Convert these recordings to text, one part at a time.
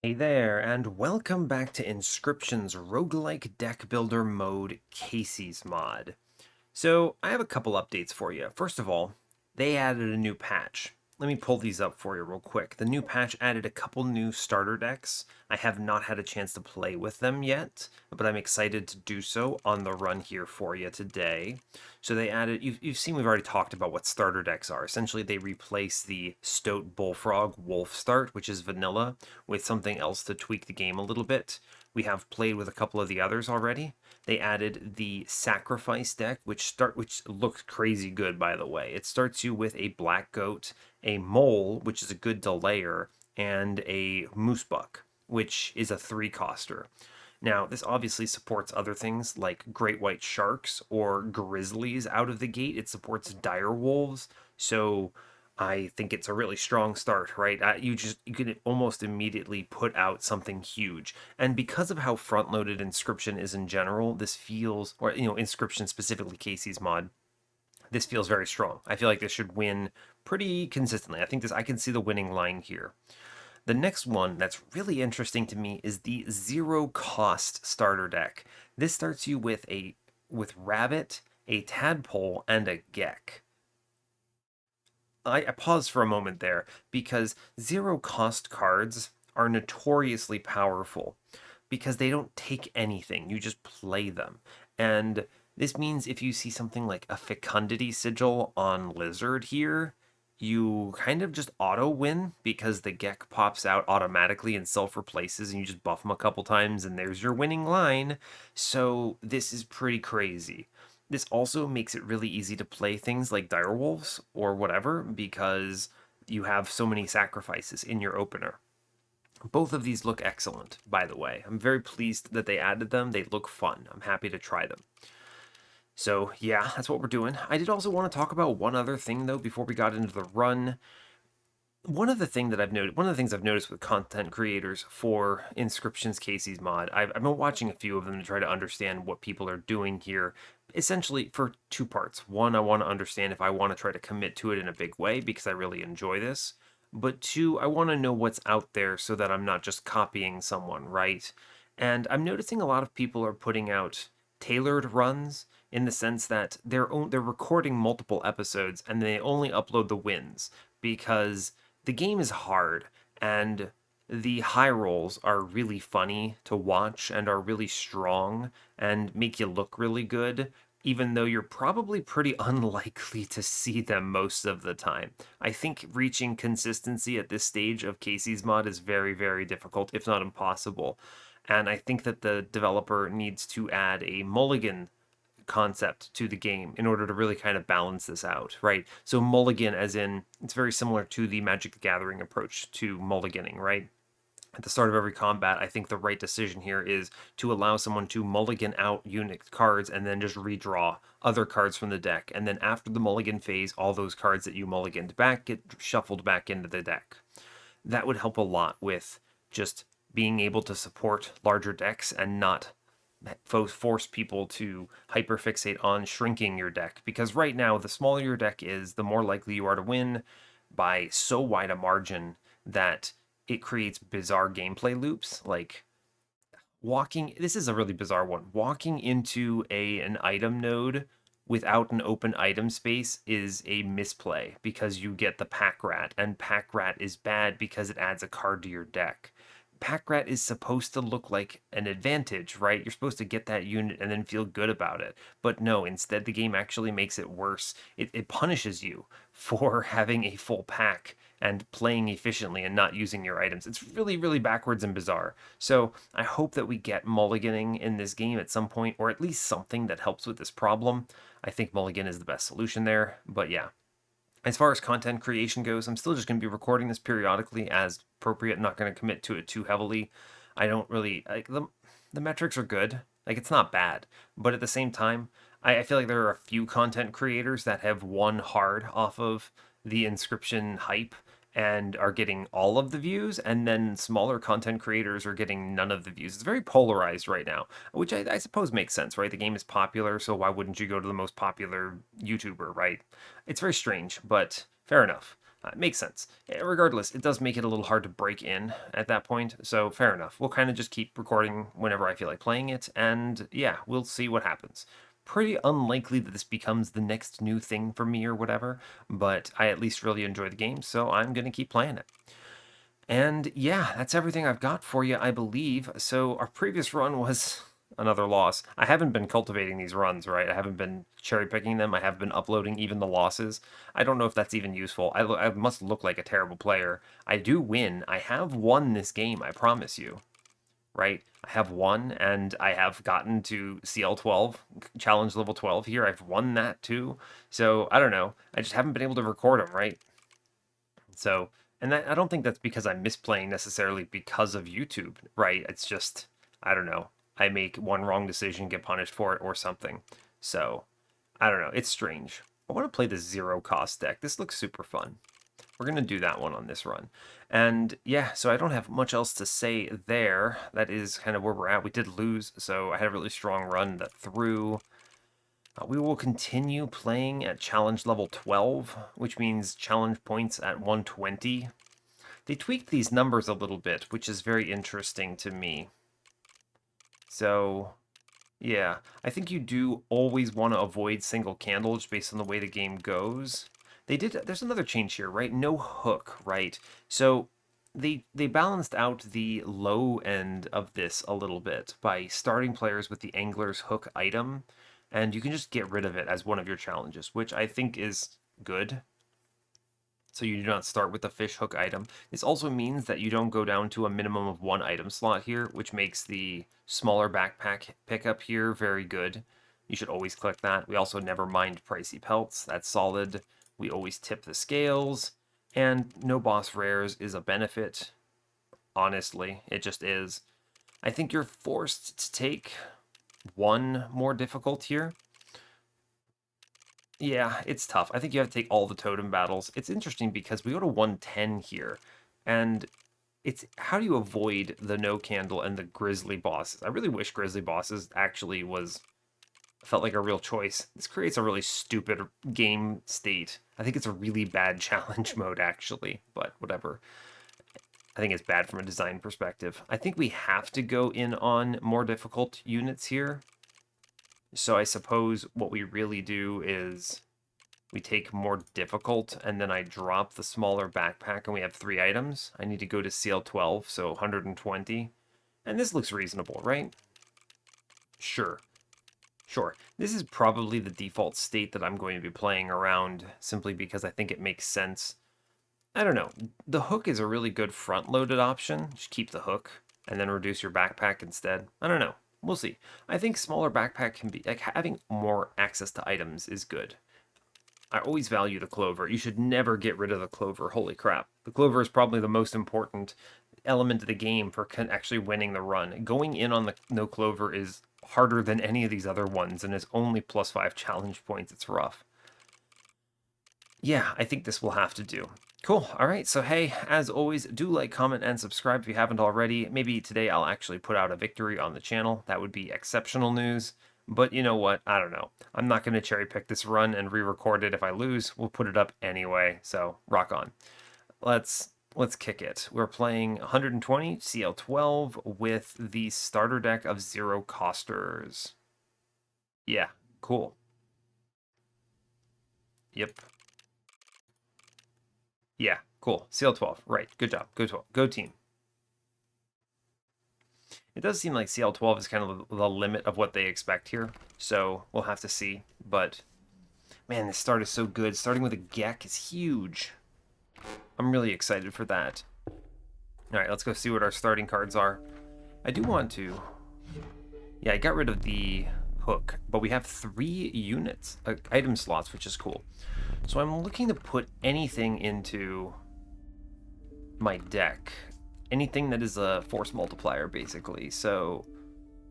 Hey there, and welcome back to Inscryption's roguelike deck builder mode Kaycee's mod. So, I have a couple updates for you. First of all, they added a new patch. Let me pull these up for you real quick. The new patch added a couple new starter decks. I have not had a chance to play with them yet, but I'm excited to do so on the run here for you today. So they added, you've seen we've already talked about what starter decks are. Essentially, they replace the Stoat Bullfrog Wolf start, which is vanilla, with something else to tweak the game a little bit. We have played with a couple of the others already. They added the Sacrifice deck, which looks crazy good, by the way. It starts you with a Black Goat, a Mole, which is a good delayer, and a Moosebuck, which is a 3-coster. Now, this obviously supports other things like great white sharks or grizzlies out of the gate. It supports dire wolves, so I think it's a really strong start, right? You can almost immediately put out something huge, and because of how front-loaded Inscryption is in general, this feels, or Inscryption specifically, Kaycee's mod, this feels very strong. I feel like this should win pretty consistently. I can see the winning line here. The next one that's really interesting to me is the zero cost starter deck. This starts you with rabbit, a tadpole, and a geck. I pause for a moment there because zero cost cards are notoriously powerful because they don't take anything, you just play them. And this means if you see something like a Fecundity Sigil on Lizard here, you kind of just auto win because the Gek pops out automatically and self replaces, and you just buff them a couple times, and there's your winning line. So, this is pretty crazy. This also makes it really easy to play things like Direwolves or whatever because you have so many sacrifices in your opener. Both of these look excellent, by the way. I'm very pleased that they added them. They look fun. I'm happy to try them. So, yeah, that's what we're doing. I did also want to talk about one other thing, though, before we got into the run. One of the things I've noticed with content creators for Inscryption's Kaycee's mod, I've been watching a few of them to try to understand what people are doing here, essentially for two parts. One, I want to understand if I want to try to commit to it in a big way because I really enjoy this. But two, I want to know what's out there so that I'm not just copying someone, right? And I'm noticing a lot of people are putting out tailored runs in the sense that they're recording multiple episodes and they only upload the wins because the game is hard and the high rolls are really funny to watch and are really strong and make you look really good, even though you're probably pretty unlikely to see them most of the time. I think reaching consistency at this stage of Kaycee's mod is very, very difficult, if not impossible. And I think that the developer needs to add a mulligan concept to the game in order to really kind of balance this out, right? So mulligan, as in, it's very similar to the Magic the Gathering approach to mulliganing, right? At the start of every combat, I think the right decision here is to allow someone to mulligan out unit cards and then just redraw other cards from the deck. And then after the mulligan phase, all those cards that you mulliganed back get shuffled back into the deck. That would help a lot with just being able to support larger decks and not force people to hyperfixate on shrinking your deck, because right now the smaller your deck is, the more likely you are to win by so wide a margin that it creates bizarre gameplay loops. Like walking, this is a really bizarre one, walking into an item node without an open item space is a misplay because you get the pack rat, and pack rat is bad because it adds a card to your deck. Pack rat is supposed to look like an advantage, right? You're supposed to get that unit and then feel good about it. But no, instead, the game actually makes it worse. It punishes you for having a full pack and playing efficiently and not using your items. It's really, really backwards and bizarre. So I hope that we get mulliganing in this game at some point, or at least something that helps with this problem. I think mulligan is the best solution there. But yeah, as far as content creation goes, I'm still just going to be recording this periodically as appropriate. I'm not going to commit to it too heavily. I don't really like the metrics are good. Like it's not bad, but at the same time, I feel like there are a few content creators that have won hard off of the Inscryption hype and are getting all of the views, and then smaller content creators are getting none of the views. It's very polarized right now, which I suppose makes sense, right? The game is popular, so why wouldn't you go to the most popular YouTuber, right? It's very strange, but fair enough. Makes sense. Regardless, it does make it a little hard to break in at that point, so fair enough. We'll kind of just keep recording whenever I feel like playing it, and yeah, we'll see what happens. Pretty unlikely that this becomes the next new thing for me or whatever, but I at least really enjoy the game, so I'm going to keep playing it. And yeah, that's everything I've got for you, I believe. So our previous run was another loss. I haven't been cultivating these runs, right? I haven't been cherry picking them. I have been uploading even the losses. I don't know if that's even useful. I must look like a terrible player. I do win. I have won this game, I promise you, right? I have won, and I have gotten to CL12, challenge level 12 here. I've won that too. So I don't know. I just haven't been able to record them, right? So, and that, I don't think that's because I'm misplaying necessarily because of YouTube, right? It's just, I don't know. I make one wrong decision, get punished for it, or something. So, I don't know. It's strange. I want to play this zero cost deck. This looks super fun. We're going to do that one on this run. And yeah, so I don't have much else to say there. That is kind of where we're at. We did lose, so I had a really strong run that through. We will continue playing at challenge level 12, which means challenge points at 120. They tweaked these numbers a little bit, which is very interesting to me. So, yeah, I think you do always want to avoid single candles based on the way the game goes. There's another change here, right? No hook, right? So they balanced out the low end of this a little bit by starting players with the angler's hook item, and you can just get rid of it as one of your challenges, which I think is good. So you do not start with the fish hook item. This also means that you don't go down to a minimum of one item slot here, which makes the smaller backpack pickup here very good. You should always click that. We also never mind pricey pelts. That's solid. We always tip the scales. And no boss rares is a benefit. Honestly, it just is. I think you're forced to take one more difficult here. Yeah, it's tough. I think you have to take all the totem battles. It's interesting because we go to 110 here, and it's how do you avoid the no candle and the grizzly bosses? I really wish grizzly bosses actually felt like a real choice. This creates a really stupid game state. I think it's a really bad challenge mode actually, but whatever. I think it's bad from a design perspective. I think we have to go in on more difficult units here. So I suppose what we really do is we take more difficult, and then I drop the smaller backpack, and we have 3 items. I need to go to CL12, so 120. And this looks reasonable, right? Sure. Sure. This is probably the default state that I'm going to be playing around, simply because I think it makes sense. I don't know. The hook is a really good front-loaded option. Just keep the hook, and then reduce your backpack instead. I don't know. We'll see. I think smaller backpack can be, like, having more access to items is good. I always value the clover. You should never get rid of the clover. Holy crap. The clover is probably the most important element of the game for actually winning the run. Going in on the no clover is harder than any of these other ones, and is only +5 challenge points. It's rough. Yeah, I think this will have to do. Cool. All right. So, hey, as always, do like, comment, and subscribe if you haven't already. Maybe today I'll actually put out a victory on the channel. That would be exceptional news. But you know what? I don't know. I'm not going to cherry pick this run and re-record it if I lose. We'll put it up anyway. So, rock on. Let's kick it. We're playing 120 CL12 with the starter deck of zero costers. Yeah, cool. Yep. Yeah, cool. CL12. Right. Good job. Go 12. Go team. It does seem like CL12 is kind of the limit of what they expect here, so we'll have to see. But, man, this start is so good. Starting with a Gek is huge. I'm really excited for that. Alright, let's go see what our starting cards are. I do want to... Yeah, I got rid of the hook, but we have 3 units, item slots, which is cool. So I'm looking to put anything into my deck. Anything that is a force multiplier, basically. So,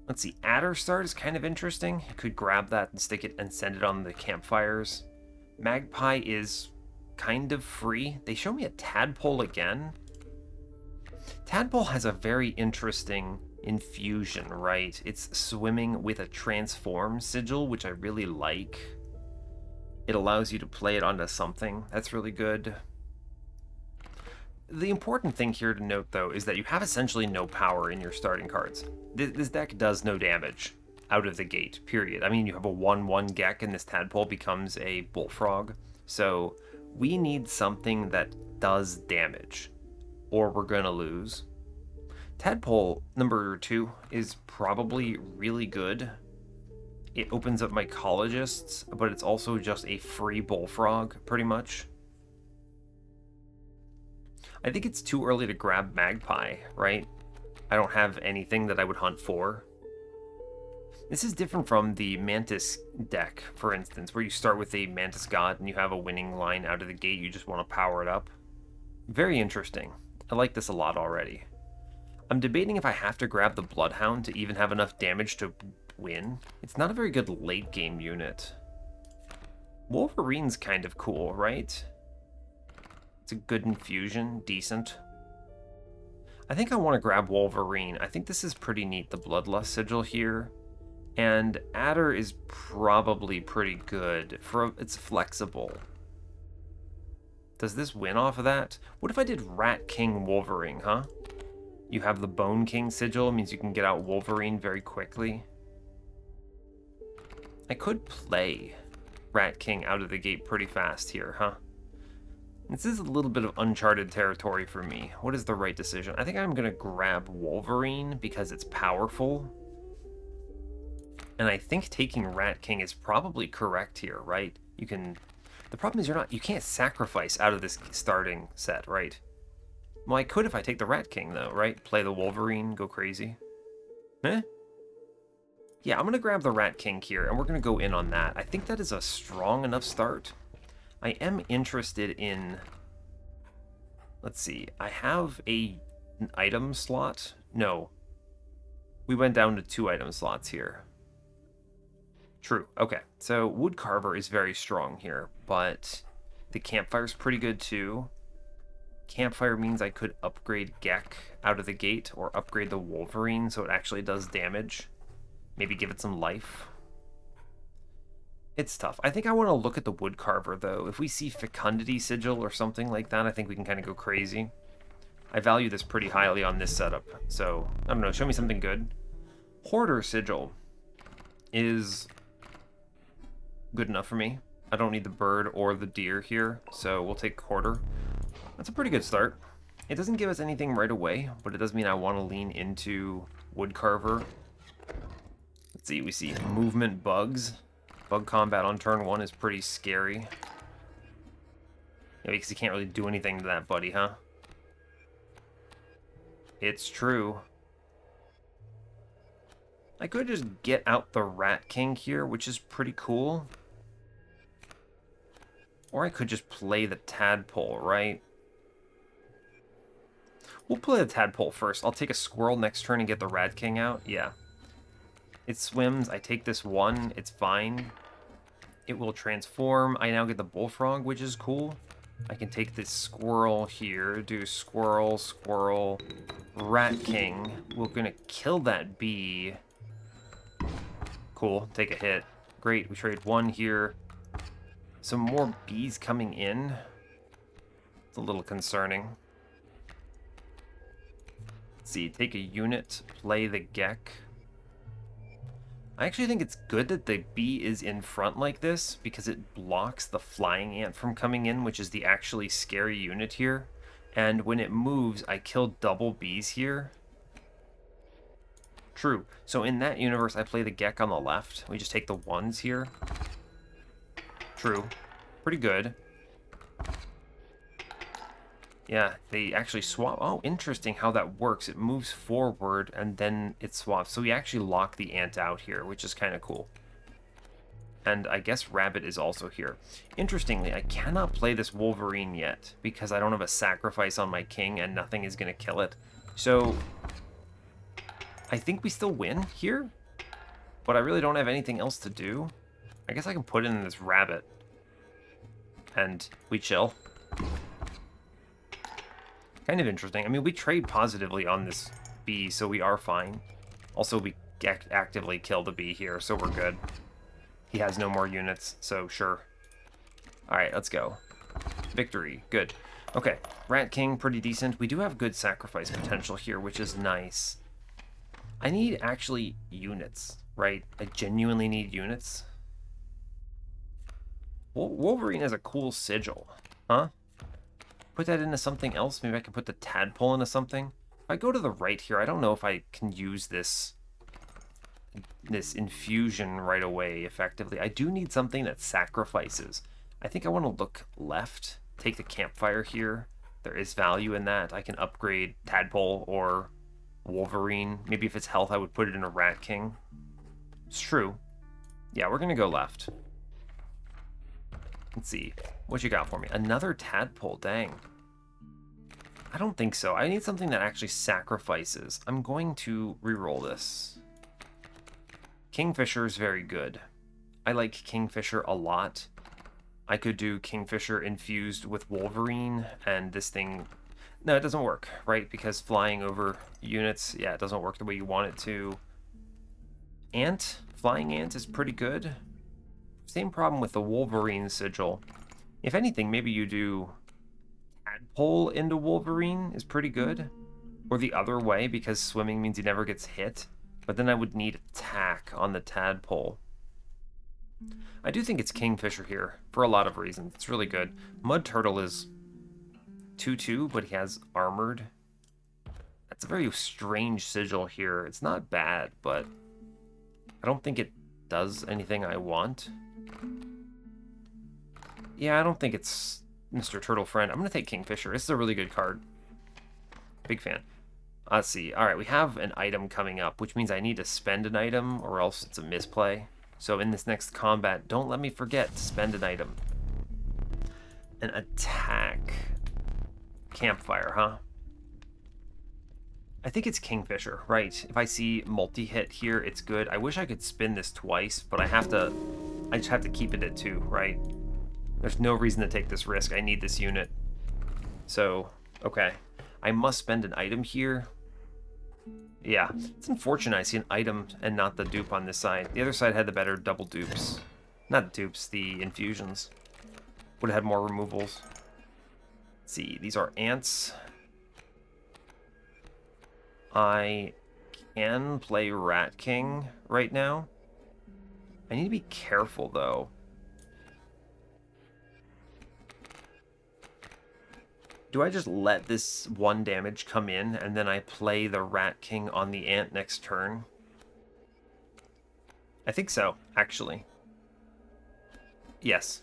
let's see. Adder Start is kind of interesting. You could grab that and stick it and send it on the campfires. Magpie is kind of free. They show me a Tadpole again. Tadpole has a very interesting infusion, right? It's swimming with a transform sigil, which I really like. It allows you to play it onto something. That's really good. The important thing here to note, though, is that you have essentially no power in your starting cards. This deck does no damage out of the gate, period. I mean, you have a 1/1 Gek, and this Tadpole becomes a Bullfrog. So we need something that does damage, or we're gonna lose. Tadpole number 2 is probably really good. It opens up Mycologists, but it's also just a free Bullfrog, pretty much. I think it's too early to grab Magpie, right? I don't have anything that I would hunt for. This is different from the Mantis deck, for instance, where you start with a Mantis God and you have a winning line out of the gate, you just want to power it up. Very interesting. I like this a lot already. I'm debating if I have to grab the Bloodhound to even have enough damage to win. It's not a very good late game unit. Wolverine's kind of cool, right? It's a good infusion, decent. I think I want to grab Wolverine. I think this is pretty neat, the Bloodlust Sigil here. And Adder is probably pretty good. It's flexible. Does this win off of that? What if I did Rat King Wolverine, huh? You have the Bone King Sigil, means you can get out Wolverine very quickly. I could play Rat King out of the gate pretty fast here, huh? This is a little bit of uncharted territory for me. What is the right decision? I think I'm going to grab Wolverine because it's powerful. And I think taking Rat King is probably correct here, right? You can... The problem is you can't sacrifice out of this starting set, right? Well, I could if I take the Rat King, though, right? Play the Wolverine, go crazy. Eh? Yeah, I'm going to grab the Rat King here, and we're going to go in on that. I think that is a strong enough start. I am interested in... Let's see. I have an item slot. No. We went down to 2 item slots here. True. Okay. So Woodcarver is very strong here, but the Campfire's pretty good too. Campfire means I could upgrade Gek out of the gate, or upgrade the Wolverine so it actually does damage. Maybe give it some life. It's tough. I think I want to look at the Woodcarver, though. If we see Fecundity Sigil or something like that, I think we can kind of go crazy. I value this pretty highly on this setup, so, I don't know, show me something good. Hoarder Sigil is good enough for me. I don't need the bird or the deer here, so we'll take Hoarder. That's a pretty good start. It doesn't give us anything right away, but it does mean I want to lean into Woodcarver. Let's see, we see movement bugs. Bug combat on turn 1 is pretty scary. Yeah, because you can't really do anything to that buddy, huh? It's true. I could just get out the Rat King here, which is pretty cool. Or I could just play the Tadpole, right? We'll play the Tadpole first. I'll take a Squirrel next turn and get the Rat King out. Yeah. It swims. I take this 1. It's fine. It will transform. I now get the Bullfrog, which is cool. I can take this Squirrel here. Do Squirrel, Squirrel, Rat King. We're going to kill that bee. Cool. Take a hit. Great. We trade 1 here. Some more bees coming in. It's a little concerning. Let's see. Take a unit. Play the Gek. I actually think it's good that the bee is in front like this because it blocks the flying ant from coming in, which is the actually scary unit here. And when it moves, I kill double bees here. True. So in that universe, I play the Gek on the left. We just take the 1s here. True. Pretty good. Yeah, they actually swap. Oh, interesting how that works. It moves forward and then it swaps. So we actually lock the ant out here, which is kind of cool. And I guess Rabbit is also here. Interestingly, I cannot play this Wolverine yet because I don't have a sacrifice on my king and nothing is going to kill it. So I think we still win here, but I really don't have anything else to do. I guess I can put in this Rabbit and we chill. Kind of interesting. I mean, we trade positively on this bee, so we are fine. Also, we actively kill the bee here, so we're good. He has no more units, so sure. Alright, let's go. Victory. Good. Okay, Rat King, pretty decent. We do have good sacrifice potential here, which is nice. I need, actually, units, right? I genuinely need units. Wolverine has a cool sigil. Huh? Put that into something else? Maybe I can put the tadpole into something? If I go to the right here, I don't know if I can use this infusion right away effectively. I do need something that sacrifices. I think I want to look left, take the campfire here. There is value in that. I can upgrade Tadpole or Wolverine. Maybe if it's health, I would put it in a Rat King. It's true. Yeah, we're going to go left. Let's see. What you got for me? Another Tadpole, dang. I don't think so. I need something that actually sacrifices. I'm going to reroll this. Kingfisher is very good. I like Kingfisher a lot. I could do Kingfisher infused with Wolverine, and this thing... No, it doesn't work, right? Because flying over units, yeah, it doesn't work the way you want it to. Ant, flying ant is pretty good. Same problem with the Wolverine sigil. If anything, maybe you do Tadpole into Wolverine is pretty good. Or the other way, because swimming means he never gets hit. But then I would need attack on the Tadpole. I do think it's Kingfisher here, for a lot of reasons. It's really good. Mud Turtle is 2-2, but he has armored. That's a very strange sigil here. It's not bad, but I don't think it does anything I want. Yeah, I don't think it's Mr. Turtle Friend. I'm going to take Kingfisher. This is a really good card. Big fan. Let's see. All right, we have an item coming up, which means I need to spend an item or else it's a misplay. So in this next combat, don't let me forget to spend an item. An attack. Campfire, huh? I think it's Kingfisher, right? If I see multi-hit here, it's good. I wish I could spin this twice, but I just have to keep it at 2, right? There's no reason to take this risk. I need this unit. So, okay. I must spend an item here. Yeah, it's unfortunate I see an item and not the dupe on this side. The other side had the better double dupes. Not dupes, the infusions. Would have had more removals. Let's see, these are ants. I can play Rat King right now. I need to be careful, though. Do I just let this 1 damage come in, and then I play the Rat King on the ant next turn? I think so, actually. Yes.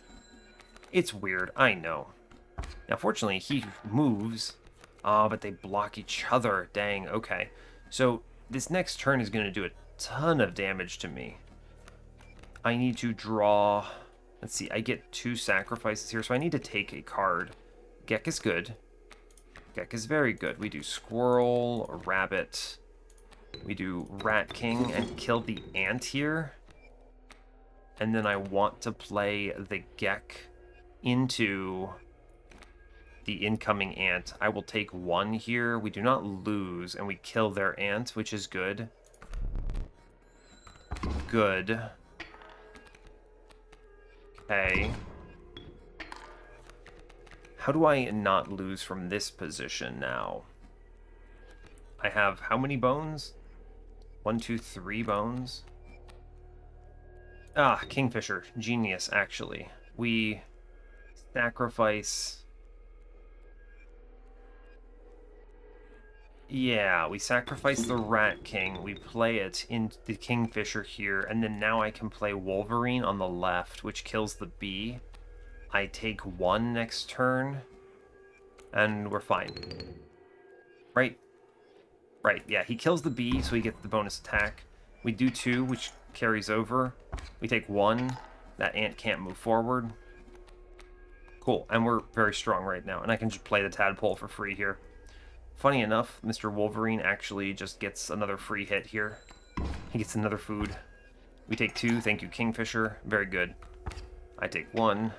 It's weird, I know. Now, fortunately, he moves. Oh, but they block each other. Dang, okay. So, this next turn is going to do a ton of damage to me. I need to draw... Let's see, I get 2 sacrifices here, so I need to take a card. Gek is good. Gek is very good. We do Squirrel, a Rabbit. We do Rat King and kill the ant here. And then I want to play the Gek into the incoming ant. I will take 1 here. We do not lose, and we kill their ant, which is good. Good. Okay. How do I not lose from this position now? I have how many bones? 1, 2, 3 bones. Ah, Kingfisher. Genius, actually. We sacrifice... Yeah, we sacrifice the Rat King. We play it in the Kingfisher here, and then now I can play Wolverine on the left, which kills the bee. I take 1 next turn, and we're fine. Right? Right, yeah, he kills the bee, so he gets the bonus attack. We do 2, which carries over. We take 1. That ant can't move forward. Cool, and we're very strong right now, and I can just play the Tadpole for free here. Funny enough, Mr. Wolverine actually just gets another free hit here. He gets another food. We take 2, thank you, Kingfisher. Very good. I take 1.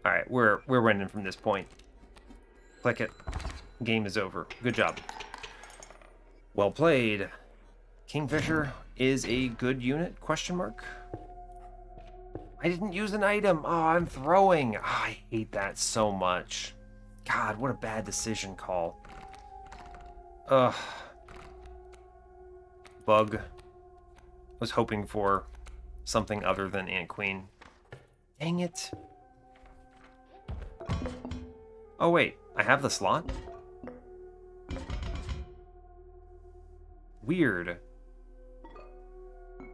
Alright, we're winning from this point. Click it. Game is over. Good job. Well played. Kingfisher is a good unit, question mark? I didn't use an item. Oh, I'm throwing. Oh, I hate that so much. God, what a bad decision call. Ugh. Bug. Was hoping for something other than Ant Queen. Dang it. Oh, wait. I have the slot? Weird.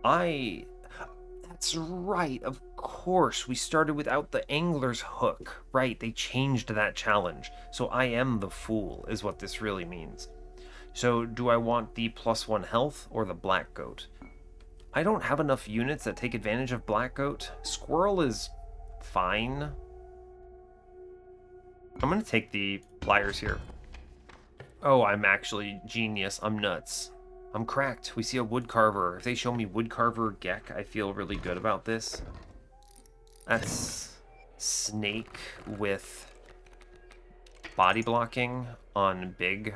That's right. Of course. We started without the angler's hook. Right. They changed that challenge. So I am the fool, is what this really means. So do I want the +1 health or the black goat? I don't have enough units that take advantage of black goat. Squirrel is fine. I'm going to take the pliers here. Oh, I'm actually genius. I'm nuts. I'm cracked. We see a woodcarver. If they show me woodcarver Gek, I feel really good about this. That's snake with body blocking on big.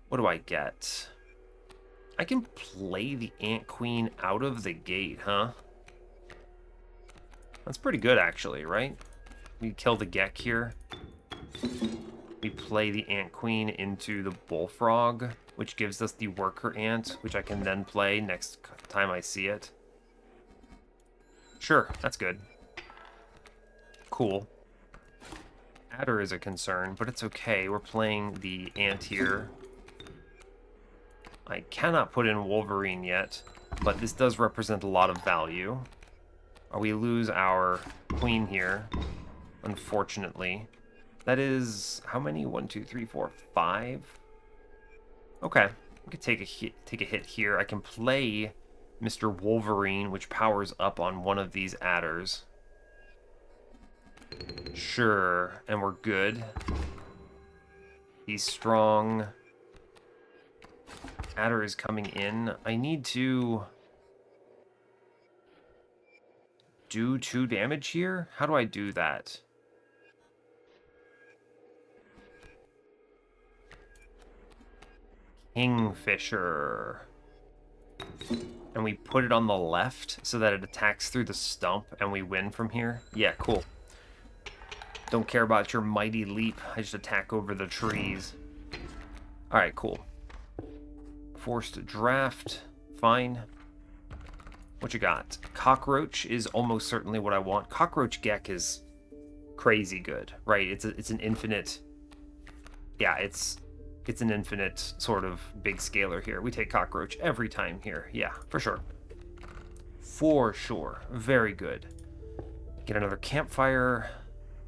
What do I get? I can play the Ant Queen out of the gate, huh? That's pretty good, actually, right? We kill the Gek here. We play the Ant Queen into the Bullfrog, which gives us the Worker Ant, which I can then play next time I see it. Sure, that's good. Cool. Adder is a concern, but it's okay. We're playing the Ant here. I cannot put in Wolverine yet, but this does represent a lot of value. We lose our Queen here, unfortunately. That is, how many? 1, 2, 3, 4, 5? Okay, I could take a hit here. I can play Mr. Wolverine, which powers up on one of these adders. Sure, and we're good. He's strong. Adder is coming in. I need to do 2 damage here? How do I do that? Kingfisher. And we put it on the left so that it attacks through the stump and we win from here? Yeah, cool. Don't care about your mighty leap. I just attack over the trees. Alright, cool. Forced draft. Fine. What you got? Cockroach is almost certainly what I want. Cockroach Gek is crazy good, right? It's an infinite... Yeah, it's an infinite sort of big scaler here. We take Cockroach every time here. Yeah, for sure. For sure. Very good. Get another campfire.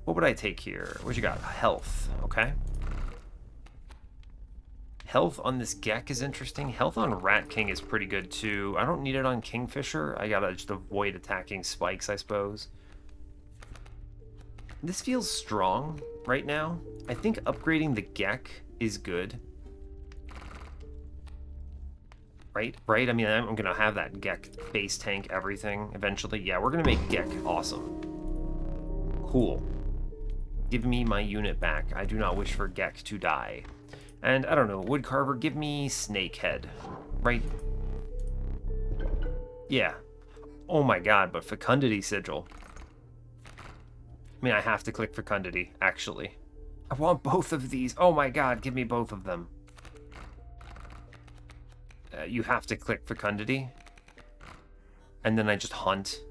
What would I take here? What you got? Health. Okay. Health on this Gek is interesting. Health on Rat King is pretty good too. I don't need it on Kingfisher. I gotta just avoid attacking spikes, I suppose. This feels strong right now. I think upgrading the Gek is good. Right? I mean, I'm gonna have that Gek base tank everything eventually. Yeah, we're gonna make Gek awesome. Cool. Give me my unit back. I do not wish for Gek to die. And, I don't know, Woodcarver, give me Snakehead. Right? Yeah. Oh my god, but Fecundity Sigil. I mean, I have to click Fecundity, actually. I want both of these. Oh my god, give me both of them. You have to click Fecundity. And then I just hunt.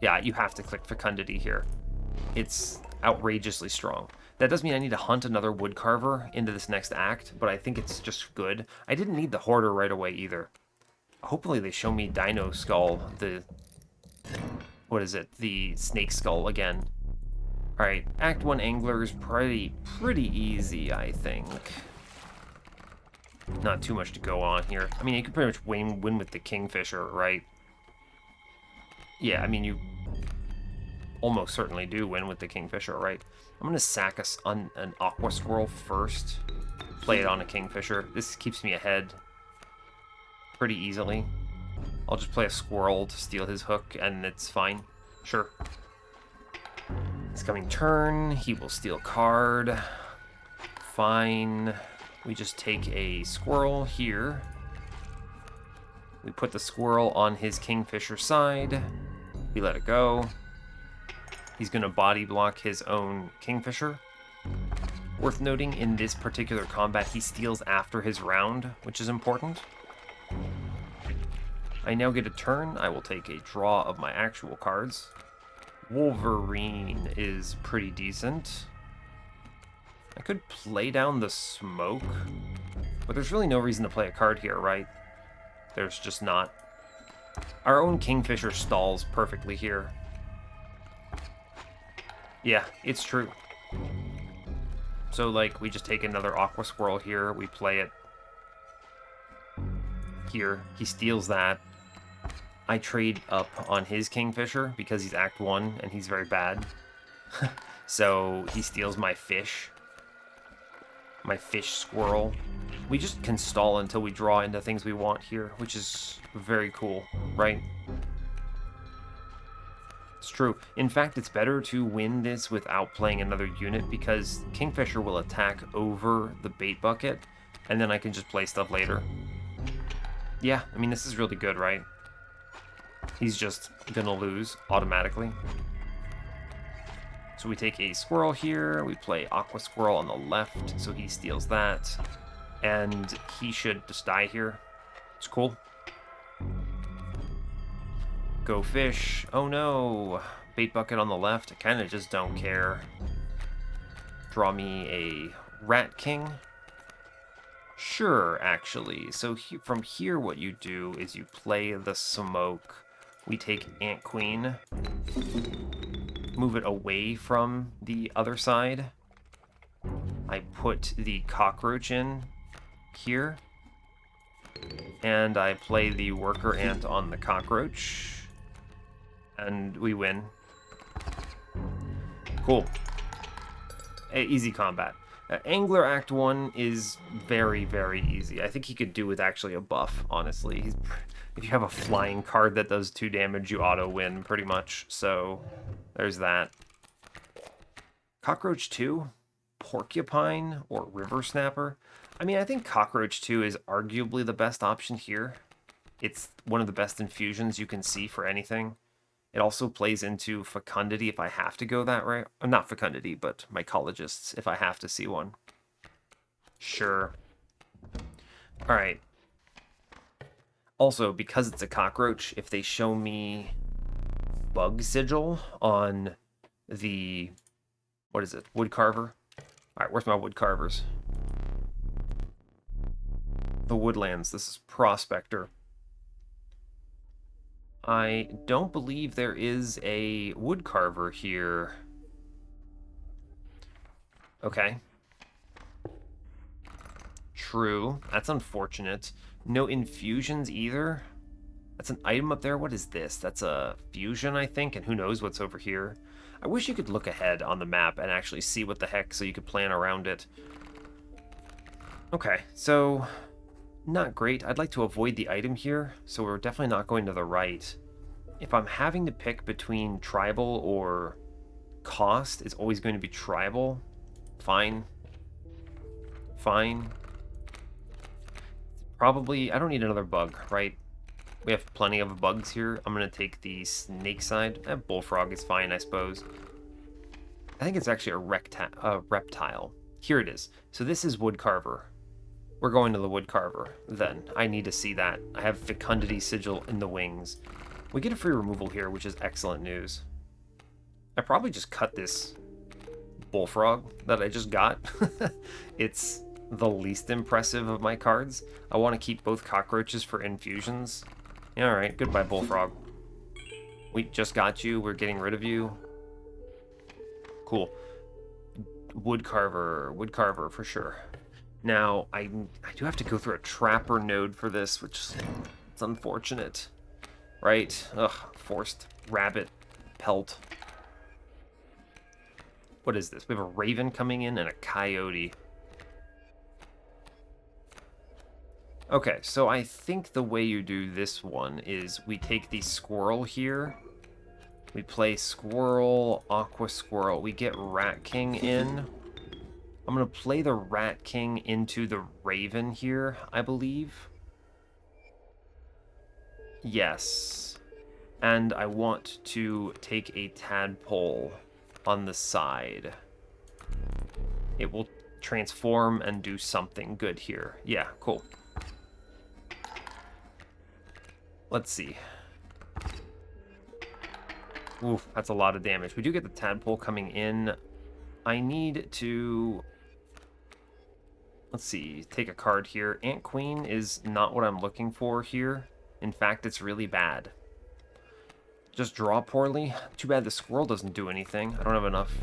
Yeah, you have to click Fecundity here. It's outrageously strong. That does mean I need to hunt another Woodcarver into this next act, but I think it's just good. I didn't need the Hoarder right away either. Hopefully they show me Dino Skull, what is it? The Snake Skull again. Alright, Act 1 Angler is pretty easy, I think. Not too much to go on here. I mean, you can pretty much win with the Kingfisher, right? Yeah, I mean, you almost certainly do win with the Kingfisher, right? I'm going to sack an Aqua Squirrel first. Play it on a Kingfisher. This keeps me ahead pretty easily. I'll just play a Squirrel to steal his hook, and it's fine. Sure. This coming turn, he will steal card. Fine. We just take a Squirrel here. We put the Squirrel on his Kingfisher side. We let it go. He's going to body block his own Kingfisher. Worth noting, in this particular combat, he steals after his round, which is important. I now get a turn. I will take a draw of my actual cards. Wolverine is pretty decent. I could play down the smoke, but there's really no reason to play a card here, right? There's just not. Our own Kingfisher stalls perfectly here. Yeah, it's true. So, like, we just take another Aqua Squirrel here. We play it here. He steals that. I trade up on his Kingfisher because he's Act 1 and he's very bad. So, he steals my fish. My fish squirrel. We just can stall until we draw into things we want here, which is very cool, right? It's true. In fact, it's better to win this without playing another unit because Kingfisher will attack over the bait bucket, and then I can just play stuff later. Yeah, I mean, this is really good, right? He's just gonna lose automatically. So we take a squirrel here, we play Aqua Squirrel on the left, so he steals that, and he should just die here. It's cool. Go fish. Oh no. Bait bucket on the left. I kind of just don't care. Draw me a Rat King. Sure, actually. So from here, what you do is you play the smoke. We take Ant Queen. Move it away from the other side. I put the cockroach in here. And I play the worker ant on the cockroach. And we win. Cool. Easy combat. Angler Act 1 is very, very easy. I think he could do with actually a buff, honestly. If you have a flying card that does 2 damage, you auto-win, pretty much. So, there's that. Cockroach 2? Porcupine? Or River Snapper? I mean, I think Cockroach 2 is arguably the best option here. It's one of the best infusions you can see for anything. It also plays into Fecundity if I have to go that way. Not Fecundity, but Mycologists if I have to see one. Sure. Alright. Also, because it's a cockroach, if they show me Bug Sigil on the... What is it? Woodcarver? Alright, where's my woodcarvers? The Woodlands. This is Prospector. I don't believe there is a woodcarver here. Okay. True. That's unfortunate. No infusions either. That's an item up there. What is this? That's a fusion, I think, and who knows what's over here. I wish you could look ahead on the map and actually see what the heck so you could plan around it. Okay, so... Not great. I'd like to avoid the item here, so we're definitely not going to the right. If I'm having to pick between tribal or cost, it's always going to be tribal. Fine. Fine. Probably, I don't need another bug, right? We have plenty of bugs here. I'm going to take the snake side. Bullfrog is fine, I suppose. I think it's actually a reptile. Here it is. So this is Woodcarver. We're going to the Woodcarver, then. I need to see that. I have Fecundity Sigil in the wings. We get a free removal here, which is excellent news. I probably just cut this Bullfrog that I just got. It's the least impressive of my cards. I want to keep both cockroaches for infusions. Yeah, alright, goodbye Bullfrog. We just got you, we're getting rid of you. Cool. Woodcarver for sure. Now, I do have to go through a trapper node for this, which is unfortunate. Right? Ugh, forced rabbit pelt. What is this? We have a raven coming in and a coyote. Okay, so I think the way you do this one is we take the squirrel here. We play squirrel, aqua squirrel. We get Rat King in. I'm going to play the Rat King into the Raven here, I believe. Yes. And I want to take a tadpole on the side. It will transform and do something good here. Yeah, cool. Let's see. Oof, that's a lot of damage. We do get the tadpole coming in. I need to... Let's see, take a card here. Ant Queen is not what I'm looking for here. In fact, it's really bad. Just draw poorly. Too bad the squirrel doesn't do anything. I don't have enough.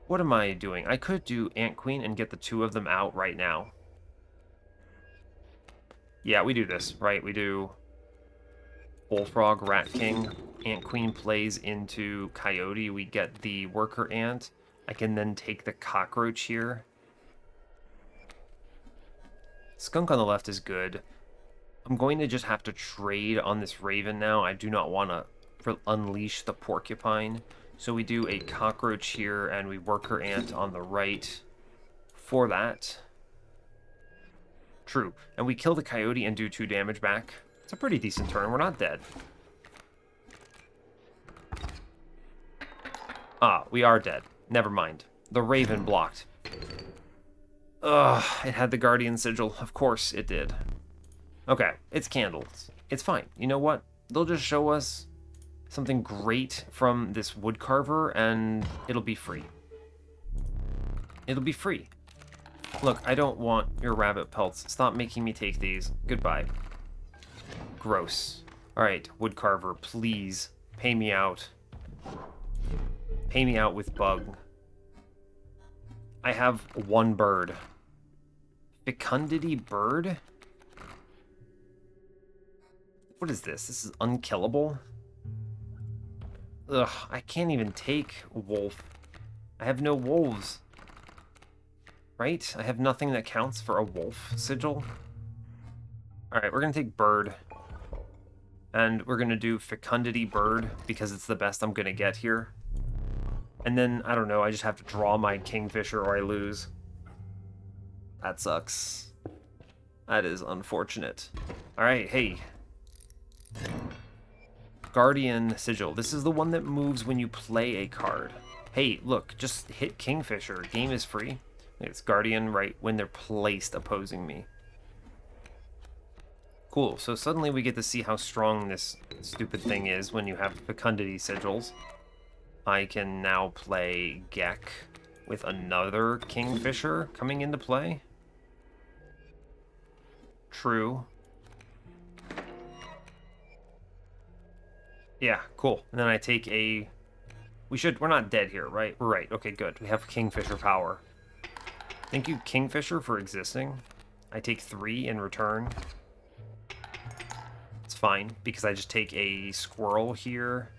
What am I doing? I could do Ant Queen and get the two of them out right now. Yeah, we do this, right? We do Bullfrog, Rat King. Ant Queen plays into Coyote. We get the Worker Ant. I can then take the Cockroach here. Skunk on the left is good. I'm going to just have to trade on this Raven now. I do not want to unleash the Porcupine. So we do a Cockroach here, and we Worker Ant on the right for that. True. And we kill the Coyote and do 2 damage back. It's a pretty decent turn. We're not dead. Ah, we are dead. Never mind. The Raven blocked. Ugh, it had the Guardian Sigil. Of course it did. Okay, it's candles. It's fine. You know what? They'll just show us something great from this Woodcarver, and it'll be free. It'll be free. Look, I don't want your rabbit pelts. Stop making me take these. Goodbye. Gross. Alright, Woodcarver, please pay me out. Pay me out with bug. I have 1 bird. Fecundity bird? What is this? This is unkillable? Ugh, I can't even take wolf. I have no wolves. Right? I have nothing that counts for a wolf sigil. Alright, we're gonna take bird. And we're gonna do fecundity bird because it's the best I'm gonna get here. And then, I don't know, I just have to draw my Kingfisher or I lose. That sucks. That is unfortunate. Alright, hey. Guardian Sigil. This is the one that moves when you play a card. Hey, look, just hit Kingfisher. Game is free. It's Guardian right when they're placed opposing me. Cool, so suddenly we get to see how strong this stupid thing is when you have fecundity sigils. I can now play Gek with another Kingfisher coming into play. True. Yeah, cool. And then I take a... We're not dead here, right? We're right. Okay, good. We have Kingfisher power. Thank you, Kingfisher, for existing. I take 3 in return. It's fine, because I just take a squirrel here,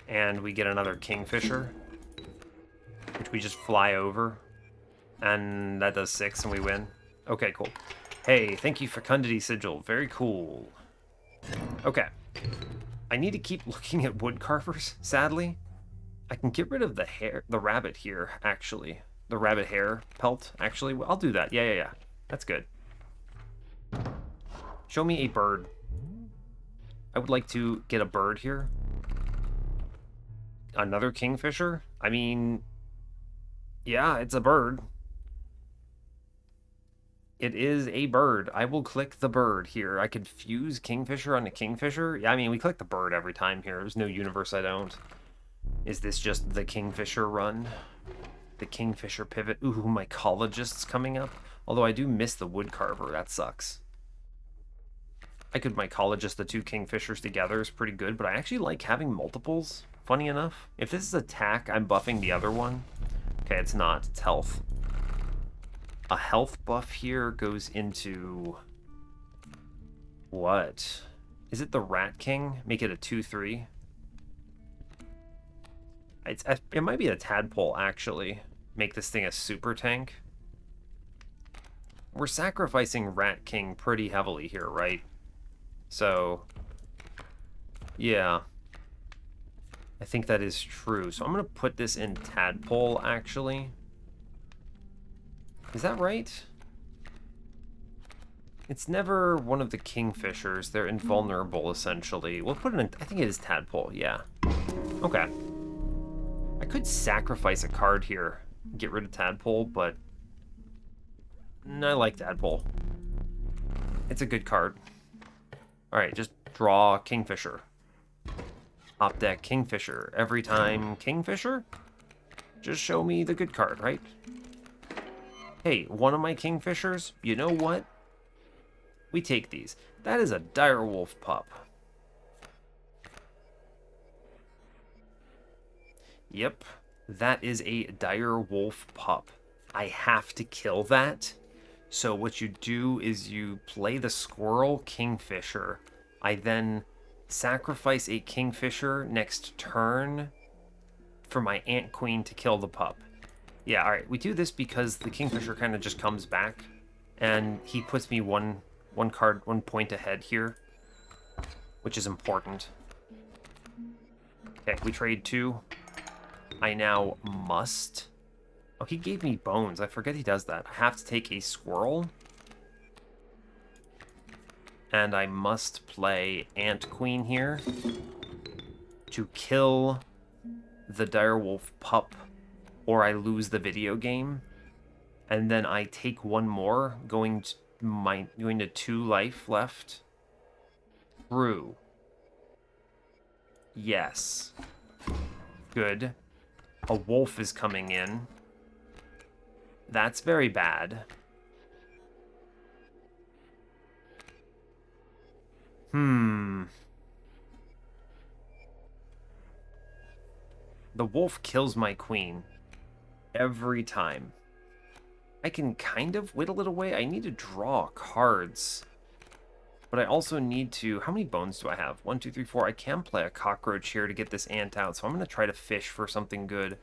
and we get another Kingfisher, which we just fly over, and that does 6, and we win. Okay, cool. Hey, thank you, Fecundity Sigil. Very cool. Okay. I need to keep looking at woodcarvers, sadly. I can get rid of the rabbit here, actually. The rabbit hair pelt, actually. I'll do that. Yeah. That's good. Show me a bird. I would like to get a bird here. Another Kingfisher? I mean, yeah, it's a bird. It is a bird. I will click the bird here. I could fuse Kingfisher on a Kingfisher. Yeah, I mean, we click the bird every time here. There's no universe I don't. Is this just the Kingfisher run? The Kingfisher pivot. Ooh, mycologist's coming up. Although I do miss the woodcarver. That sucks. I could mycologist the 2 Kingfishers together is pretty good, but I actually like having multiples, funny enough. If this is attack, I'm buffing the other one. Okay, it's not. It's health. A health buff here goes into... What? Is it the Rat King? Make it a 2/3. It might be a tadpole, actually. Make this thing a super tank. We're sacrificing Rat King pretty heavily here, right? So, yeah. I think that is true. So I'm going to put this in tadpole, actually. Is that right? It's never one of the Kingfishers. They're invulnerable, essentially. We'll put it in... I think it is Tadpole, yeah. Okay. I could sacrifice a card here, get rid of Tadpole, but... I like Tadpole. It's a good card. Alright, just draw Kingfisher. Top deck Kingfisher. Every time Kingfisher? Just show me the good card, right? Hey, one of my Kingfishers, you know what? We take these. That is a direwolf pup. Yep, that is a direwolf pup. I have to kill that. So what you do is you play the squirrel Kingfisher. I then sacrifice a Kingfisher next turn for my Ant Queen to kill the pup. Yeah, alright, we do this because the Kingfisher kind of just comes back, and he puts me one point ahead here, which is important. Okay, we trade 2. I now must... Oh, he gave me bones. I forget he does that. I have to take a squirrel. And I must play Ant Queen here to kill the direwolf pup, or I lose the video game. And then I take one more, going to 2 life left. True. Yes. Good. A wolf is coming in. That's very bad. The wolf kills my queen. Every time. I can kind of whittle it away. I need to draw cards. But I also need to... How many bones do I have? 1, 2, 3, 4. I can play a cockroach here to get this ant out. So I'm going to try to fish for something good.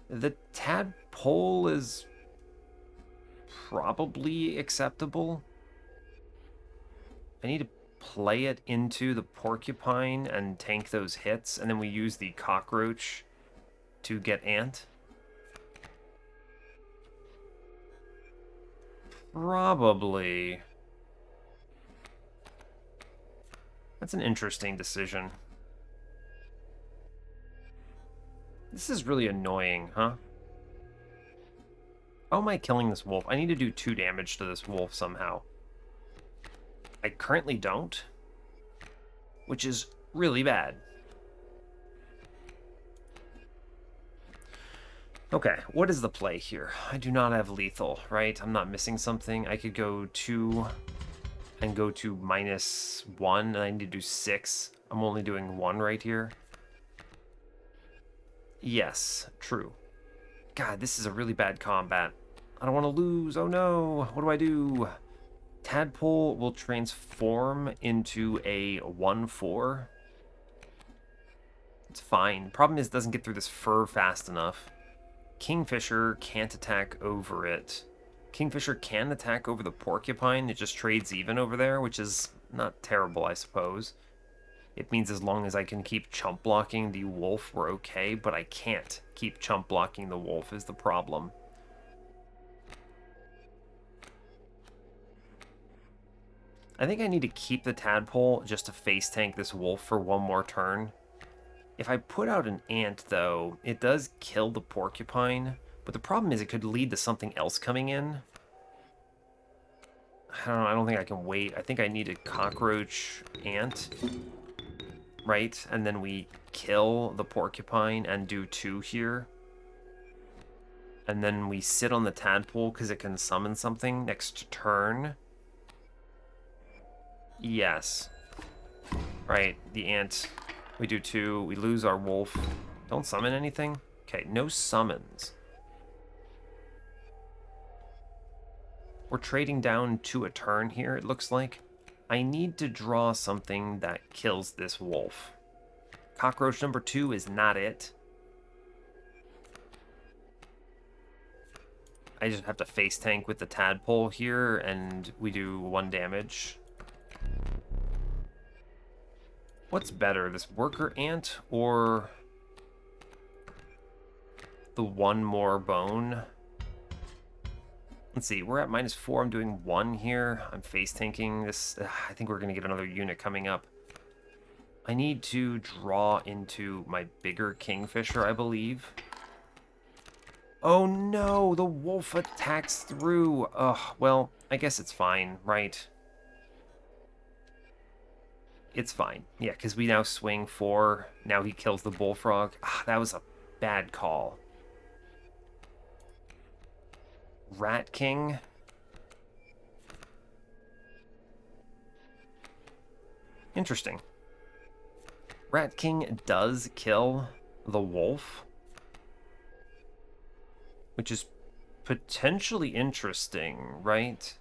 The tadpole is probably acceptable. I need to play it into the porcupine and tank those hits. And then we use the cockroach to get ant. Probably. That's an interesting decision. This is really annoying, huh? How am I killing this wolf? I need to do 2 damage to this wolf somehow. I currently don't, which is really bad. Okay, what is the play here? I do not have lethal, right? I'm not missing something. I could go 2 and go to -1, and I need to do 6. I'm only doing 1 right here. Yes, true. God, this is a really bad combat. I don't want to lose. Oh no, what do I do? Tadpole will transform into a 1/4. It's fine. Problem is, it doesn't get through this fur fast enough. Kingfisher can't attack over it. Kingfisher can attack over the porcupine. It just trades even over there, which is not terrible, I suppose. It means as long as I can keep chump blocking the wolf, we're okay, but I can't keep chump blocking the wolf is the problem. I think I need to keep the tadpole just to face tank this wolf for 1 more turn. If I put out an ant, though, it does kill the porcupine, but the problem is it could lead to something else coming in. I don't think I can wait. I think I need a cockroach ant, right? And then we kill the porcupine and do 2 here. And then we sit on the tadpole because it can summon something next turn. Yes. Right, the ant. We do 2. We lose our wolf. Don't summon anything? Okay, no summons. We're trading down to a turn here, it looks like. I need to draw something that kills this wolf. Cockroach number 2 is not it. I just have to face tank with the tadpole here, and we do 1 damage. What's better, this worker ant or the 1 more bone? Let's see, we're at -4. I'm doing 1 here. I'm face tanking this. I think we're going to get another unit coming up. I need to draw into my bigger Kingfisher, I believe. Oh no, the wolf attacks through. Ugh, well, I guess it's fine, right? It's fine. Yeah, because we now swing 4. Now he kills the bullfrog. Ah, that was a bad call. Rat King. Interesting. Rat King does kill the wolf, which is potentially interesting, right?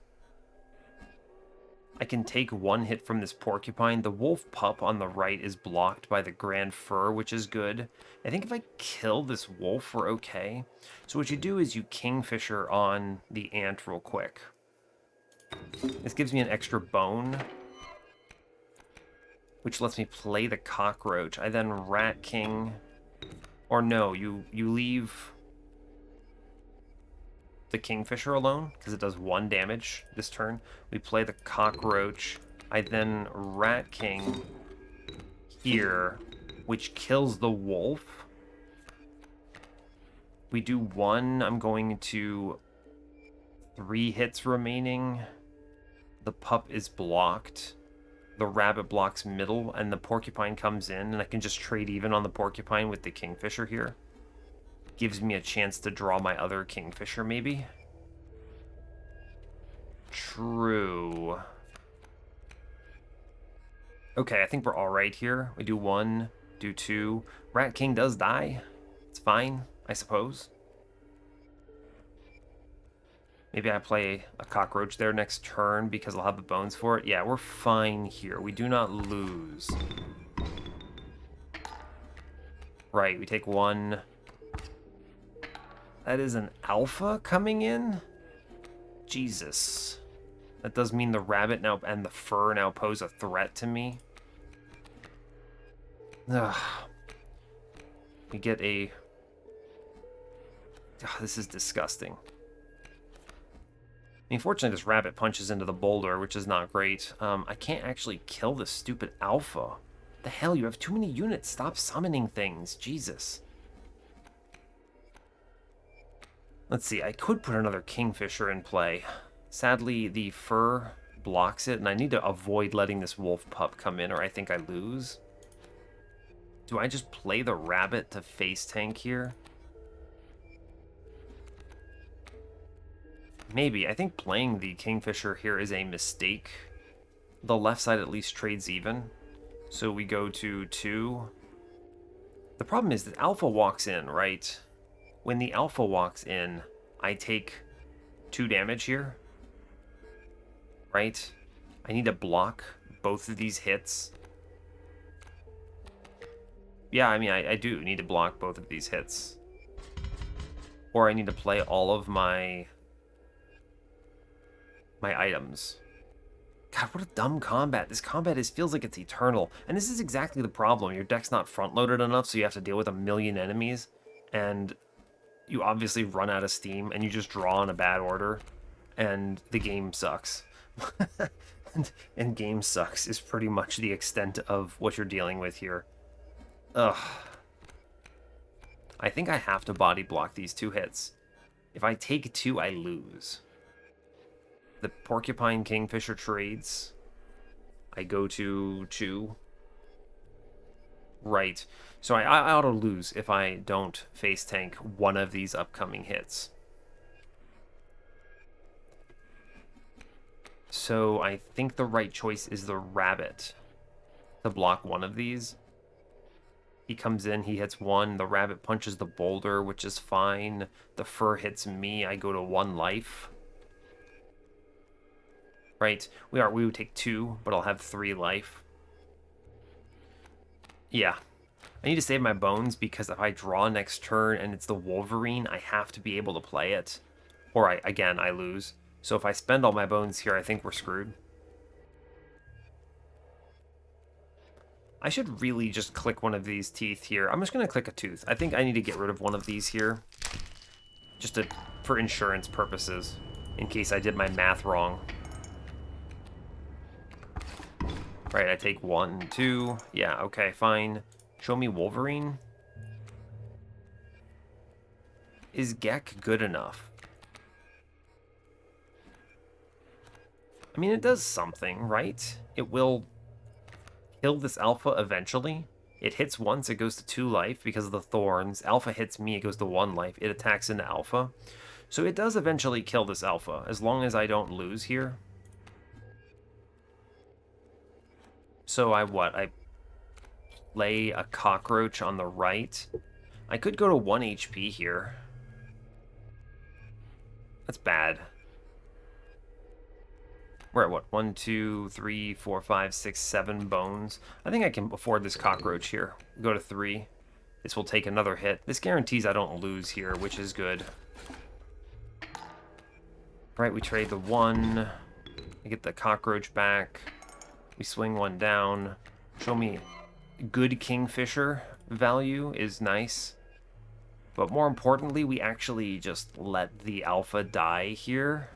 I can take 1 hit from this porcupine. The wolf pup on the right is blocked by the grand fur, which is good. I think if I kill this wolf, we're okay. So what you do is you Kingfisher on the ant real quick. This gives me an extra bone, which lets me play the cockroach. I then Rat King, or no, you leave the Kingfisher alone, because it does 1 damage this turn. We play the cockroach. I then Rat King here, which kills the wolf. We do 1. I'm going to 3 hits remaining. The pup is blocked. The rabbit blocks middle, and the porcupine comes in, and I can just trade even on the porcupine with the Kingfisher here. Gives me a chance to draw my other Kingfisher, maybe. True. Okay, I think we're all right here. We do 1, do 2. Rat King does die. It's fine, I suppose. Maybe I play a cockroach there next turn because I'll have the bones for it. Yeah, we're fine here. We do not lose. Right, we take 1. That is an alpha coming in? Jesus. That does mean the rabbit now and the fur now pose a threat to me. Ugh. We get a... Ugh, this is disgusting. I mean, fortunately, this rabbit punches into the boulder, which is not great. I can't actually kill this stupid alpha. The hell, you have too many units. Stop summoning things. Jesus. Let's see, I could put another Kingfisher in play. Sadly, the fur blocks it, and I need to avoid letting this wolf pup come in, or I think I lose. Do I just play the rabbit to face tank here? Maybe. I think playing the Kingfisher here is a mistake. The left side at least trades even. So we go to 2. The problem is that Alpha walks in, right? When the Alpha walks in, I take 2 damage here. Right? I need to block both of these hits. Yeah, I mean, I do need to block both of these hits. Or I need to play all of my items. God, what a dumb combat. This combat feels like it's eternal. And this is exactly the problem. Your deck's not front-loaded enough, so you have to deal with a million enemies. And you obviously run out of steam, and you just draw in a bad order. And the game sucks. and game sucks is pretty much the extent of what you're dealing with here. Ugh. I think I have to body block these 2 hits. If I take 2, I lose. The Porcupine Kingfisher trades. I go to 2. Right. So I ought to lose if I don't face tank one of these upcoming hits. So I think the right choice is the rabbit to block one of these. He comes in, he hits 1. The rabbit punches the boulder, which is fine. The fur hits me. I go to 1 life. Right? We would take 2, but I'll have 3 life. Yeah. I need to save my bones because if I draw next turn and it's the Wolverine, I have to be able to play it. Or again, I lose. So if I spend all my bones here, I think we're screwed. I should really just click one of these teeth here. I'm just going to click a tooth. I think I need to get rid of one of these here. Just for insurance purposes. in case I did my math wrong. Right, I take 1, 2. Yeah, okay, fine. Show me Wolverine. Is Gek good enough? I mean, it does something, right? It will kill this alpha eventually. It hits once, it goes to 2 life because of the thorns. Alpha hits me, it goes to 1 life. It attacks into alpha. So it does eventually kill this alpha, as long as I don't lose here. So I lay a cockroach on the right. I could go to 1 HP here. That's bad. We're at what? 1, 2, 3, 4, 5, 6, 7 bones. I think I can afford this cockroach here. Go to 3. This will take another hit. This guarantees I don't lose here, which is good. Right, we trade the 1. I get the cockroach back. We swing 1 down. Show me good Kingfisher value is nice. But more importantly, we actually just let the alpha die here.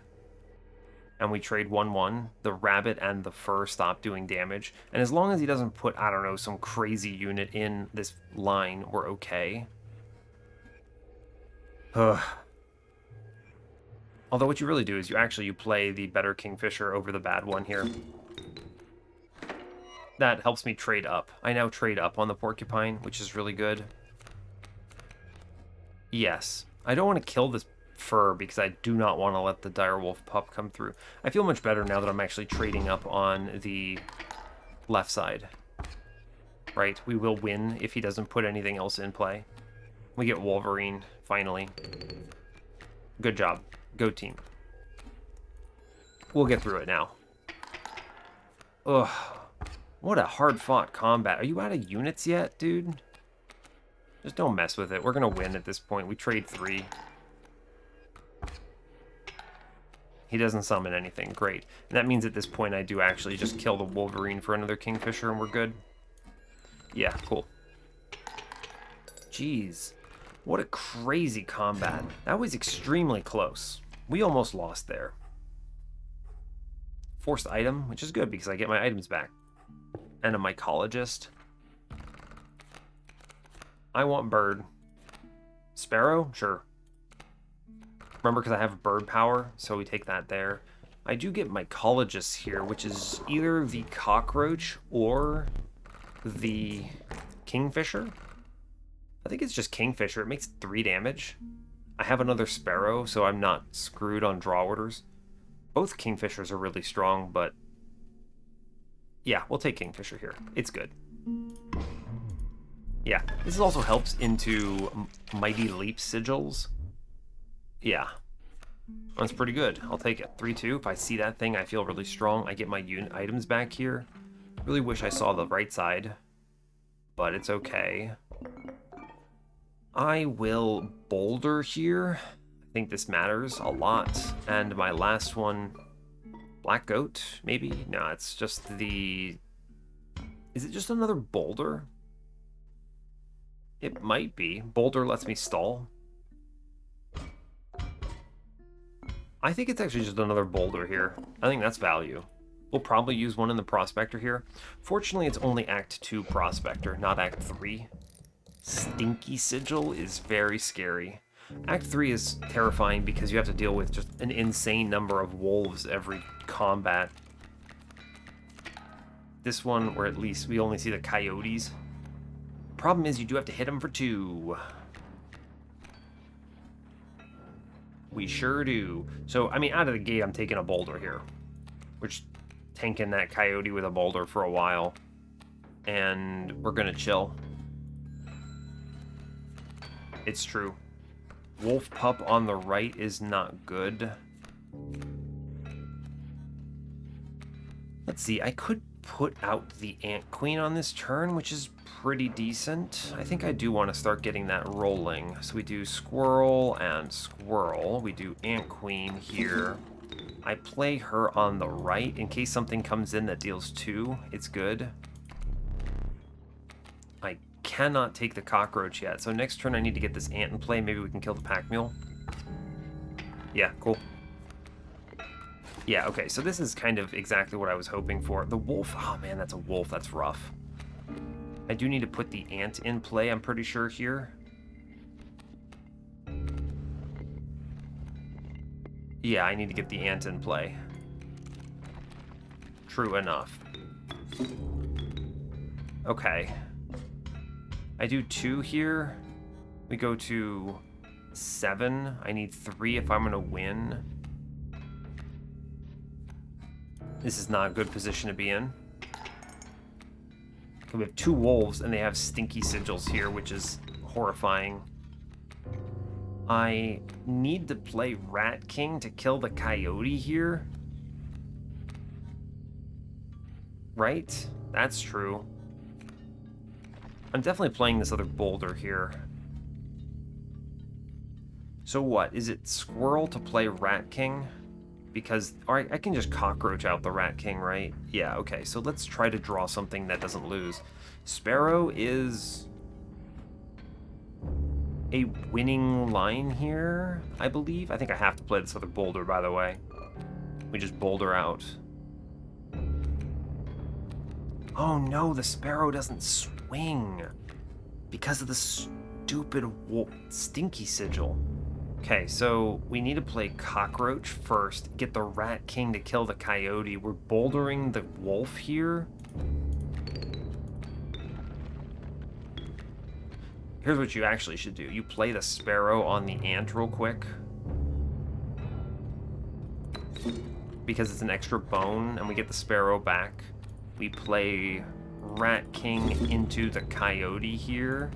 And we trade 1-1. The rabbit and the fur stop doing damage. And as long as he doesn't put, I don't know, some crazy unit in this line, we're okay. Ugh. Although what you really do is you play the better Kingfisher over the bad one here. That helps me trade up. I now trade up on the porcupine, which is really good. Yes. I don't want to kill this fur because I do not want to let the direwolf pup come through. I feel much better now that I'm actually trading up on the left side. Right? We will win if he doesn't put anything else in play. We get Wolverine, finally. Good job. Go team. We'll get through it now. Ugh. What a hard-fought combat. Are you out of units yet, dude? Just don't mess with it. We're going to win at this point. We trade 3. He doesn't summon anything. Great. And that means at this point I do actually just kill the Wolverine for another Kingfisher and we're good. Yeah, cool. Jeez. What a crazy combat. That was extremely close. We almost lost there. Forced item, which is good because I get my items back. And a mycologist. I want bird. Sparrow? Sure. Remember, because I have bird power, so we take that there. I do get mycologists here, which is either the cockroach or the Kingfisher. I think it's just Kingfisher. It makes 3 damage. I have another sparrow, so I'm not screwed on draw orders. Both Kingfishers are really strong, but yeah, we'll take Kingfisher here. It's good. Yeah, this also helps into Mighty Leap sigils. Yeah, that's pretty good. I'll take it. 3-2. If I see that thing, I feel really strong. I get my unit items back here. Really wish I saw the right side, but it's okay. I will boulder here. I think this matters a lot. And my last one, Black Goat, maybe? No, it's just the... Is it just another boulder? It might be. Boulder lets me stall. I think it's actually just another boulder here. I think that's value. We'll probably use one in the Prospector here. Fortunately, it's only Act 2 Prospector, not Act 3. Stinky Sigil is very scary. Act 3 is terrifying because you have to deal with just an insane number of wolves every combat. This one, or at least we only see the coyotes. Problem is you do have to hit them for 2. We sure do. So, I mean, out of the gate, I'm taking a boulder here. We're just tanking that coyote with a boulder for a while. And we're gonna chill. It's true. Wolf Pup on the right is not good. Let's see, I could put out the Ant Queen on this turn, which is pretty decent. I think I do want to start getting that rolling. So we do Squirrel and Squirrel. We do Ant Queen here. I play her on the right in case something comes in that deals 2. It's good. I cannot take the cockroach yet, so next turn I need to get this ant in play. Maybe we can kill the pack mule. Yeah, cool. Yeah, okay, so this is kind of exactly what I was hoping for. The wolf, oh man, that's a wolf, that's rough. I do need to put the ant in play, I'm pretty sure, here. Yeah, I need to get the ant in play. True enough. Okay. I do 2 here. We go to 7. I need 3 if I'm going to win. This is not a good position to be in. We have 2 wolves, and they have stinky sigils here, which is horrifying. I need to play Rat King to kill the coyote here. Right? That's true. I'm definitely playing this other boulder here. So what? Is it Squirrel to play Rat King? Because, alright, I can just cockroach out the Rat King, right? Yeah, okay, so let's try to draw something that doesn't lose. Sparrow is a winning line here, I believe. I think I have to play this other boulder, by the way. We just boulder out. Oh no, the Sparrow doesn't swing because of the stupid stinky sigil. Okay, so we need to play Cockroach first, get the Rat King to kill the Coyote. We're bouldering the Wolf here. Here's what you actually should do. You play the Sparrow on the Ant real quick. Because it's an extra bone, and we get the Sparrow back. We play Rat King into the Coyote here,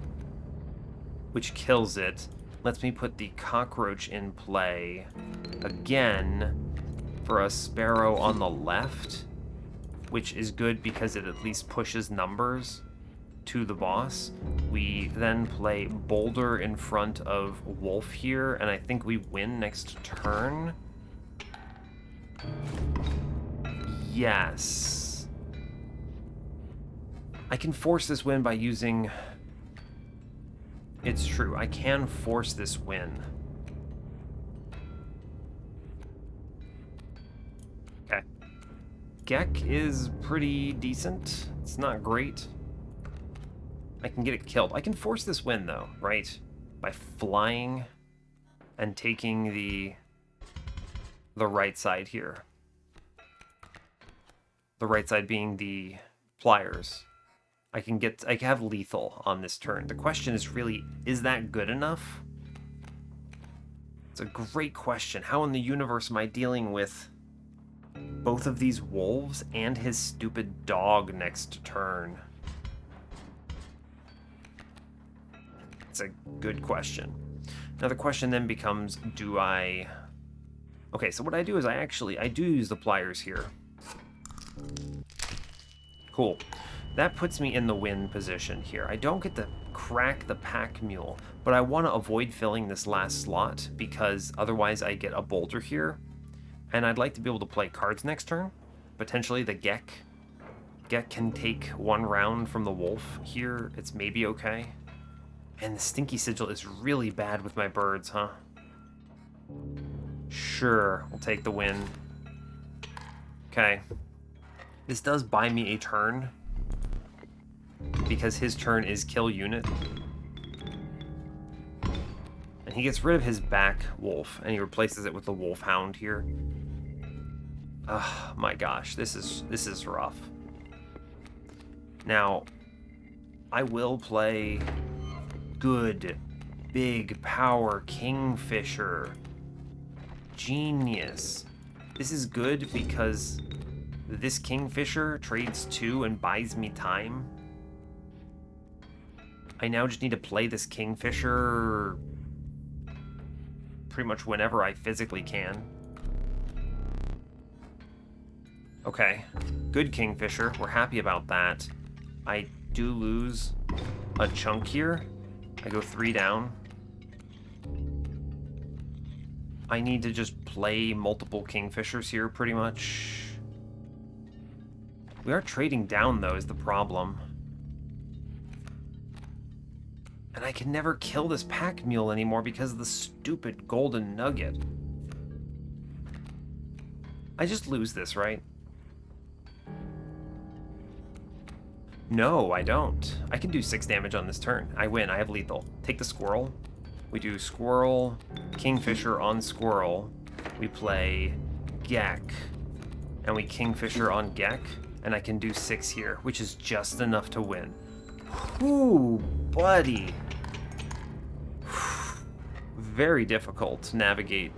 which kills it. Lets me put the Cockroach in play again for a Sparrow on the left, which is good because it at least pushes numbers to the boss. We then play Boulder in front of Wolf here, and I think we win next turn. Yes. I can force this win by using... It's true, I can force this win. Okay. Gek is pretty decent. It's not great. I can get it killed. I can force this win, though, right? By flying and taking the right side here. The right side being the pliers. I can have lethal on this turn. The question is really, is that good enough? It's a great question. How in the universe am I dealing with both of these wolves and his stupid dog next turn? It's a good question. Now the question then becomes, do I... Okay, so what I do is I do use the pliers here. Cool. That puts me in the win position here. I don't get to crack the pack mule, but I want to avoid filling this last slot because otherwise I get a boulder here. And I'd like to be able to play cards next turn. Potentially the Gek. Gek can take 1 round from the wolf here. It's maybe okay. And the Stinky Sigil is really bad with my birds, huh? Sure, we'll take the win. Okay. This does buy me a turn, because his turn is kill unit. And he gets rid of his back wolf, and he replaces it with the wolfhound here. Oh my gosh, this is rough. Now, I will play good, big power Kingfisher. Genius. This is good because this Kingfisher trades 2 and buys me time. I now just need to play this Kingfisher pretty much whenever I physically can. Okay, good Kingfisher. We're happy about that. I do lose a chunk here. I go 3 down. I need to just play multiple Kingfishers here, pretty much. We are trading down, though, is the problem. And I can never kill this pack mule anymore because of the stupid golden nugget. I just lose this, right? No, I don't. I can do 6 damage on this turn. I win. I have lethal. Take the squirrel. We do squirrel, Kingfisher on squirrel. We play Gek. And we Kingfisher on Gek. And I can do 6 here, which is just enough to win. Whoo, buddy. Very difficult to navigate.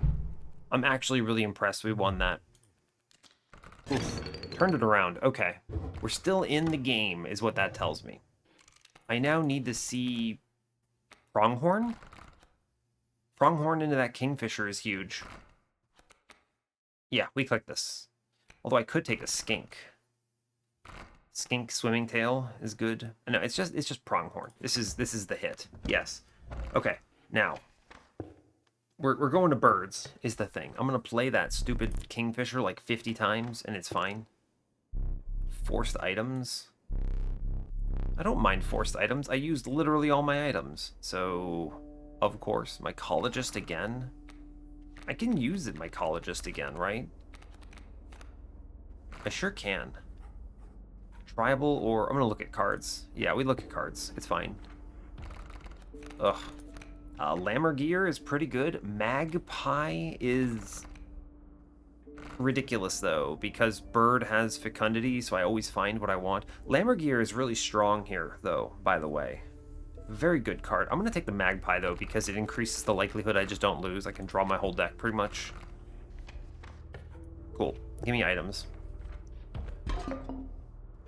I'm actually really impressed we won that. Oof. Turned it around. Okay. We're still in the game, is what that tells me. I now need to see Pronghorn? Pronghorn into that Kingfisher is huge. Yeah, we click this. Although I could take a Skink. Skink Swimming Tail is good. No, it's just Pronghorn. This is the hit. Yes. Okay. Now we're going to birds is the thing. I'm gonna play that stupid Kingfisher like 50 times and it's fine. Forced items. I don't mind forced items. I used literally all my items. So, of course, mycologist again. I can use it mycologist again, right? I sure can. Tribal or... I'm going to look at cards. Yeah, we look at cards. It's fine. Ugh. Lammergear is pretty good. Magpie is ridiculous, though, because bird has fecundity, so I always find what I want. Lammergear is really strong here, though, by the way. Very good card. I'm going to take the Magpie, though, because it increases the likelihood I just don't lose. I can draw my whole deck, pretty much. Cool. Give me items.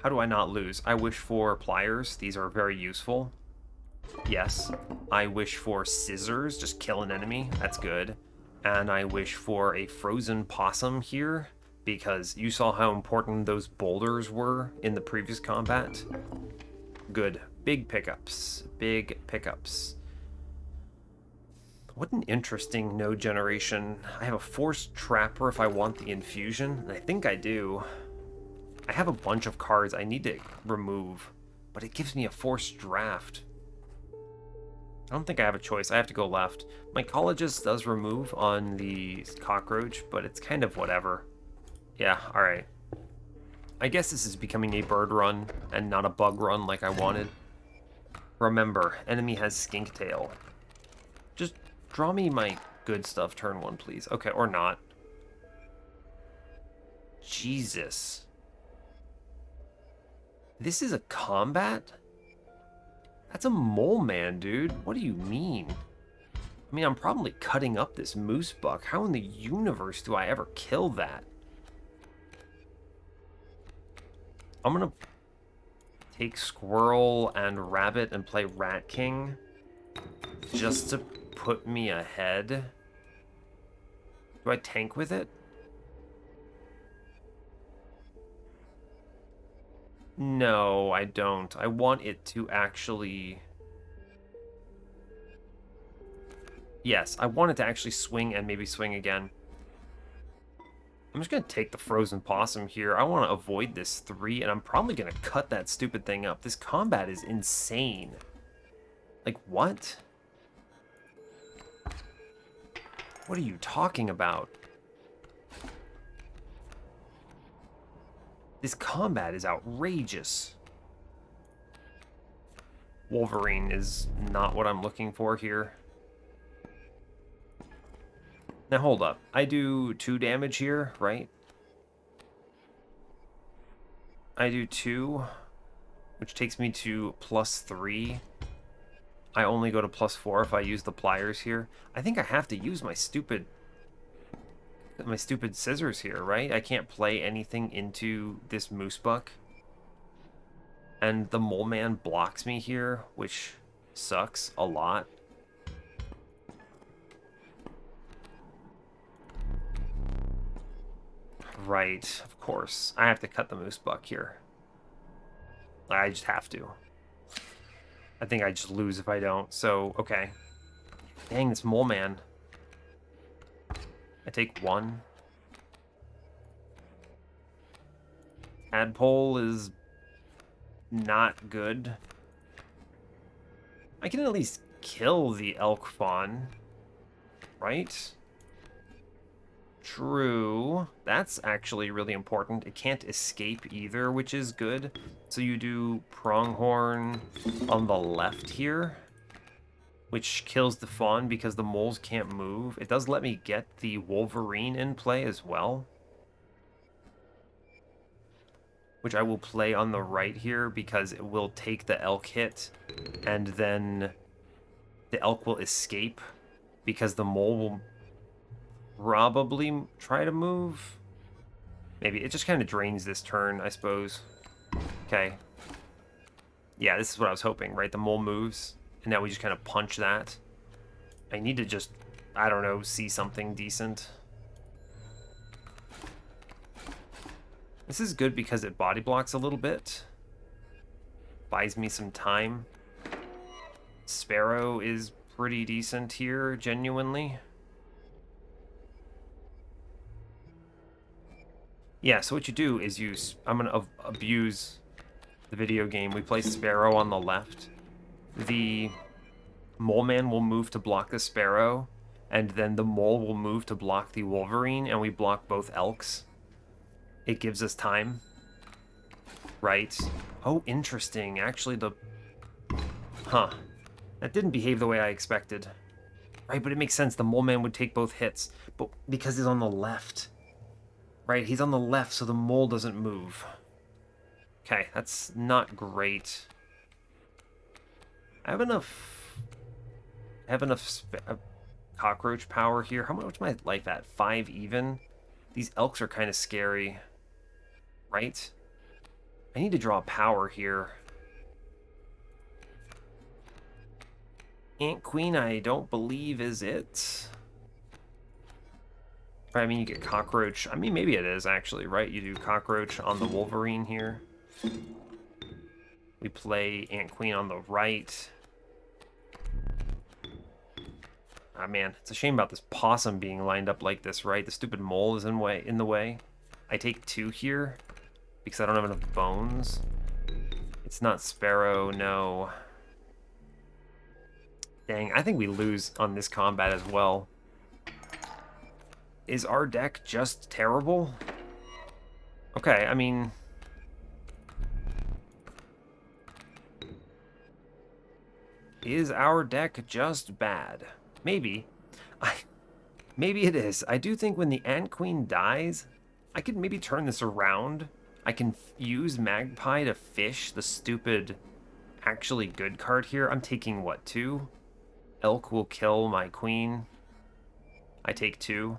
How do I not lose? I wish for pliers. These are very useful. Yes. I wish for scissors. Just kill an enemy. That's good. And I wish for a frozen possum here, because you saw how important those boulders were in the previous combat. Good. Big pickups. Big pickups. What an interesting node generation. I have a forced trapper if I want the infusion, and I think I do. I have a bunch of cards I need to remove, but it gives me a forced draft. I don't think I have a choice. I have to go left. Mycologist does remove on the cockroach, but it's kind of whatever. Yeah, alright. I guess this is becoming a bird run and not a bug run like I wanted. Remember, enemy has skink tail. Just draw me my good stuff turn 1, please. Okay, or not. Jesus. This is a combat? That's a mole man, dude. What do you mean? I mean, I'm probably cutting up this moose buck. How in the universe do I ever kill that? I'm gonna take squirrel and rabbit and play rat king just to put me ahead. Do I tank with it? No, I don't. I want it to actually... Yes, I want it to actually swing and maybe swing again. I'm just going to take the frozen possum here. I want to avoid this 3, and I'm probably going to cut that stupid thing up. This combat is insane. Like, what? What are you talking about? This combat is outrageous. Wolverine is not what I'm looking for here. Now hold up. I do 2 damage here, right? I do 2, which takes me to +3. I only go to +4 if I use the pliers here. I think I have to use my stupid scissors here, right? I can't play anything into this moose buck. And the mole man blocks me here, which sucks a lot. Right, of course. I have to cut the moose buck here. I just have to. I think I just lose if I don't, so, okay. Dang, this mole man. I take 1. Tadpole is not good. I can at least kill the elk fawn, right? True. That's actually really important. It can't escape either, which is good. So you do pronghorn on the left here, which kills the fawn because the moles can't move. It does let me get the wolverine in play as well, which I will play on the right here because it will take the elk hit, and then the elk will escape because the mole will probably try to move. Maybe it just kind of drains this turn, I suppose. Okay. Yeah, this is what I was hoping, right? The mole moves, and now we just kind of punch that. I need to just, I don't know, see something decent. This is good because it body blocks a little bit. Buys me some time. Sparrow is pretty decent here, genuinely. Yeah, so what you do is I'm going to abuse the video game. We play Sparrow on the left. The Mole Man will move to block the Sparrow, and then the Mole will move to block the Wolverine, and we block both Elks. It gives us time. Right. Oh, interesting. Actually, Huh. That didn't behave the way I expected. Right, but it makes sense. The Mole Man would take both hits, but because he's on the left. Right, he's on the left, so the mole doesn't move. Okay, that's not great. I have enough cockroach power here. How much is my life at? 5 even? These elks are kind of scary. Right? I need to draw power here. Ant Queen, I don't believe is it. I mean, you get cockroach. I mean, maybe it is, actually, right? You do cockroach on the Wolverine here. We play Ant Queen on the right. Ah, man, it's a shame about this possum being lined up like this, right? The stupid mole is in the way. I take 2 here because I don't have enough bones. It's not Sparrow, no. Dang, I think we lose on this combat as well. Is our deck just terrible? Okay, I mean... Is our deck just bad? Maybe. Maybe it is. I do think when the Ant Queen dies, I could maybe turn this around. I can use Magpie to fish the stupid, actually good card here. I'm taking, what, 2? Elk will kill my queen. I take 2.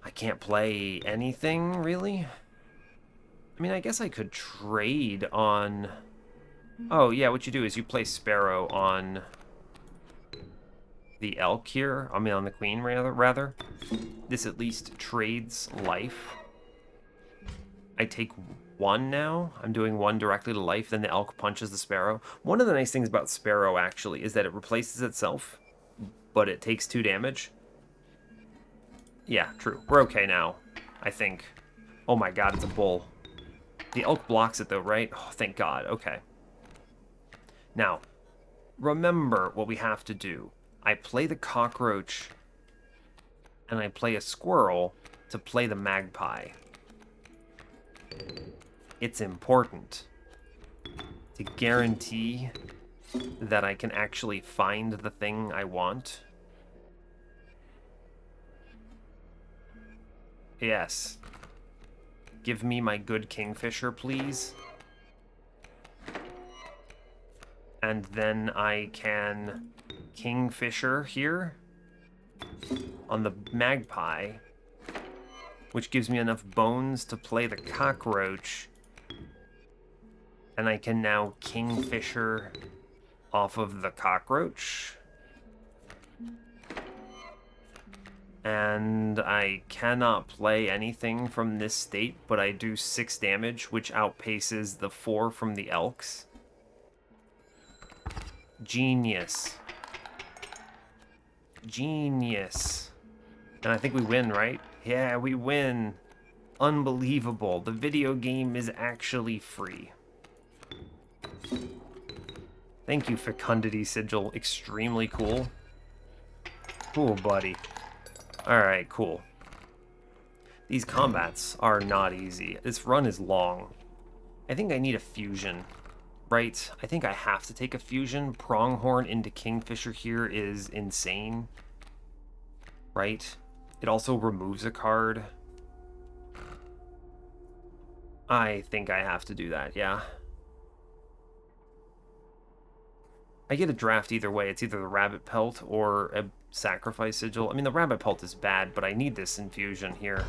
I can't play anything, really? I mean, I guess I could trade on... Oh, yeah, what you do is you play Sparrow on the elk here. I mean, on the queen, rather. This at least trades life. I take 1 now. I'm doing 1 directly to life, then the elk punches the Sparrow. One of the nice things about Sparrow, actually, is that it replaces itself, but it takes 2 damage. Yeah, true. We're okay now, I think. Oh my god, it's a bull. The elk blocks it, though, right? Oh, thank god. Okay. Now, remember what we have to do. I play the cockroach, and I play a squirrel to play the magpie. It's important to guarantee that I can actually find the thing I want. Yes. Give me my good Kingfisher, please. And then I can Kingfisher here on the magpie, which gives me enough bones to play the cockroach. And I can now Kingfisher off of the cockroach. And I cannot play anything from this state, but I do 6 damage, which outpaces the 4 from the elks. Genius. Genius. And I think we win, right? Yeah, we win. Unbelievable. The video game is actually free. Thank you, Fecundity Sigil. Extremely cool. Cool, buddy. Alright, cool. These combats are not easy. This run is long. I think I need a fusion, right? I think I have to take a fusion. Pronghorn into Kingfisher here is insane, right? It also removes a card. I think I have to do that, yeah. I get a draft either way. It's either the Rabbit Pelt or a Sacrifice Sigil. I mean, the Rabbit Pelt is bad, but I need this infusion here.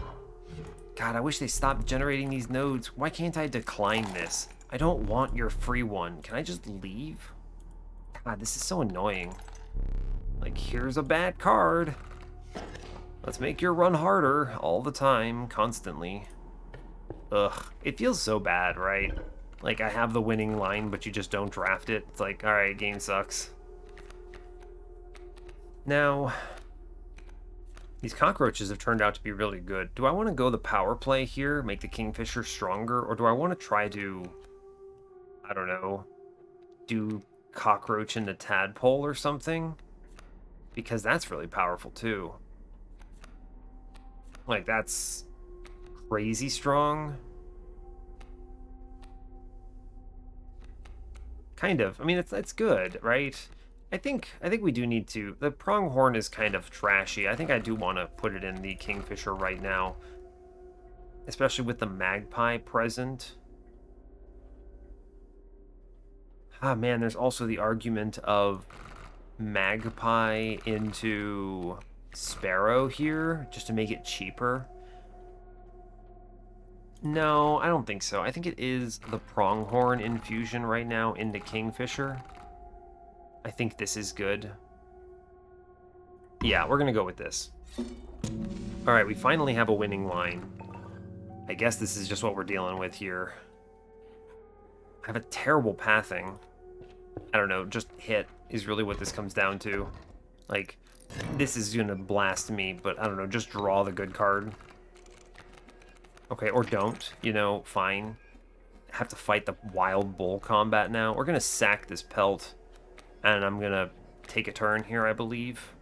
God, I wish they stopped generating these nodes. Why can't I decline this? I don't want your free one. Can I just leave? God, this is so annoying. Like, here's a bad card. Let's make your run harder all the time, constantly. Ugh, it feels so bad, right? Like, I have the winning line, but you just don't draft it. It's like, alright, game sucks. Now, these cockroaches have turned out to be really good. Do I want to go the power play here, make the Kingfisher stronger, or do I want to try to, I don't know, do cockroach into tadpole or something? Because that's really powerful too. Like, that's crazy strong. Kind of. I mean, it's good, right? I think we do need to. The pronghorn is kind of trashy. I think I do want to put it in the Kingfisher right now, especially with the magpie present. Ah, man, there's also the argument of magpie into sparrow here, just to make it cheaper. No, I don't think so. I think it is the pronghorn infusion right now into Kingfisher. I think this is good. Yeah, we're gonna go with this. Alright, we finally have a winning line. I guess this is just what we're dealing with here. I have a terrible pathing. I don't know, just hit is really what this comes down to. Like, this is gonna blast me, but I don't know, just draw the good card. Okay, or don't, you know, fine. Have to fight the wild bull combat now. We're gonna sack this pelt, and I'm gonna take a turn here, I believe.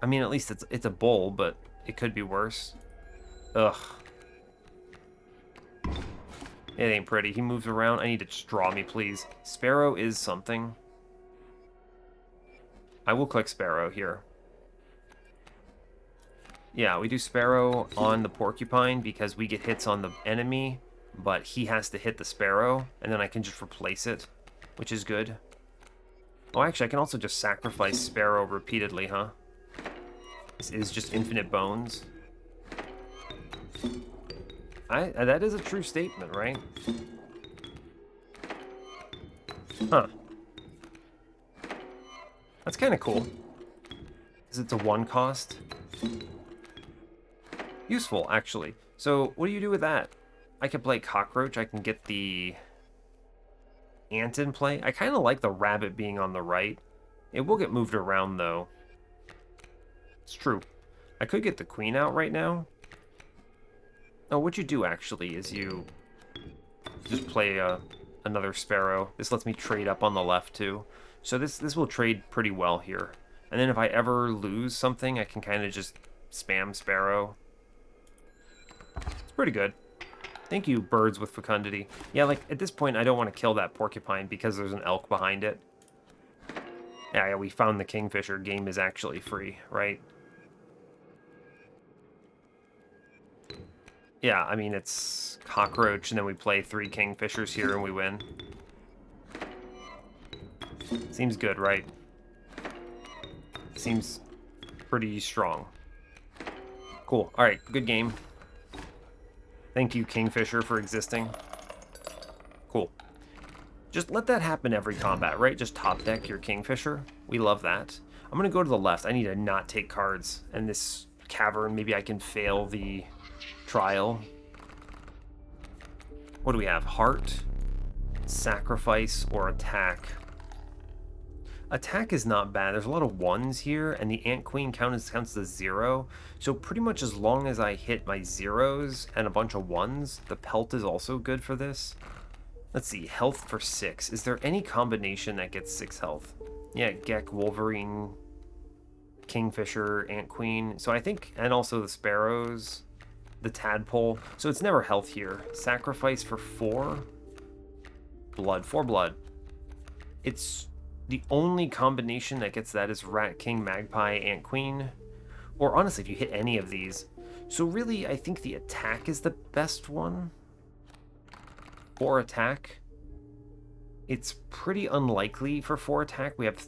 I mean, at least it's a bull, but it could be worse. Ugh. It ain't pretty. He moves around. I need to just draw me, please. Sparrow is something. I will click Sparrow here. Yeah, we do Sparrow on the Porcupine because we get hits on the enemy, but he has to hit the Sparrow, and then I can just replace it, which is good. Oh, actually, I can also just sacrifice Sparrow repeatedly, huh? This is just infinite bones. That is a true statement, right? Huh. That's kind of cool. Because it's a 1 cost. Useful, actually. So, what do you do with that? I can play Cockroach. I can get the Ant in play. I kind of like the Rabbit being on the right. It will get moved around, though. It's true. I could get the Queen out right now. Oh, what you do, actually, is you just play another Sparrow. This lets me trade up on the left, too. So this will trade pretty well here. And then if I ever lose something, I can kind of just spam Sparrow. It's pretty good. Thank you, Birds with Fecundity. Yeah, like, at this point, I don't want to kill that Porcupine because there's an elk behind it. Yeah, we found the Kingfisher. Game is actually free, right? Yeah, I mean, it's Cockroach, and then we play 3 Kingfishers here, and we win. Seems good, right? Seems pretty strong. Cool. Alright, good game. Thank you, Kingfisher, for existing. Cool. Just let that happen every combat, right? Just top deck your Kingfisher. We love that. I'm going to go to the left. I need to not take cards. And this cavern, maybe I can fail the trial. What do we have? Heart, sacrifice, or attack. Attack is not bad. There's a lot of 1s here, and the Ant Queen counts as 0. So pretty much as long as I hit my 0s and a bunch of 1s, the pelt is also good for this. Let's see, health for 6. Is there any combination that gets 6 health? Yeah, Gek, Wolverine, Kingfisher, Ant Queen. So I think, and also the sparrows, the tadpole. So it's never health here. Sacrifice for 4 blood, 4 blood. It's the only combination that gets that is Rat King, Magpie, Ant Queen. Or honestly, if you hit any of these. So really, I think the attack is the best one. 4 attack. It's pretty unlikely for 4 attack. We have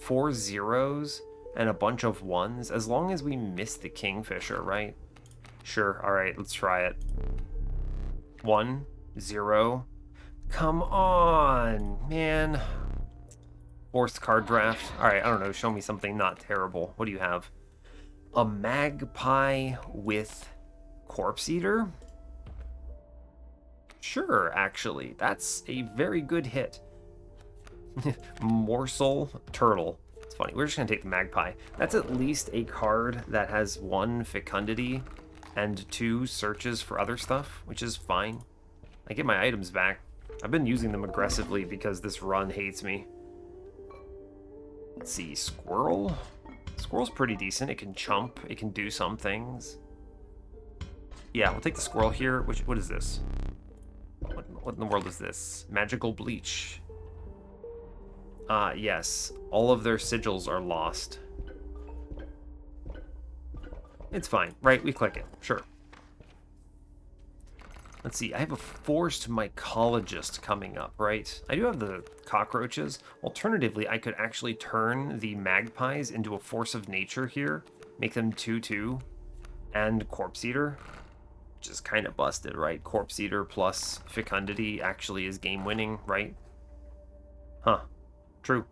4 zeros and a bunch of 1s. As long as we miss the Kingfisher, right? Sure, alright, let's try it. 1, 0. Come on, man. Forced card draft. Alright, I don't know, show me something not terrible. What do you have? A Magpie with Corpse Eater? Sure, actually. That's a very good hit. Morsel Turtle. It's funny. We're just going to take the Magpie. That's at least a card that has 1 Fecundity and 2 searches for other stuff, which is fine. I get my items back. I've been using them aggressively because this run hates me. Let's see. Squirrel? Squirrel's pretty decent. It can chump. It can do some things. Yeah, we'll take the squirrel here. What is this? What in the world is this? Magical Bleach. Yes. All of their sigils are lost. It's fine, right? We click it. Sure. Let's see. I have a forced mycologist coming up, right? I do have the cockroaches. Alternatively, I could actually turn the magpies into a force of nature here. Make them 2/2 and Corpse Eater. Which is kind of busted, right? Corpse Eater plus Fecundity actually is game winning, right? Huh. True.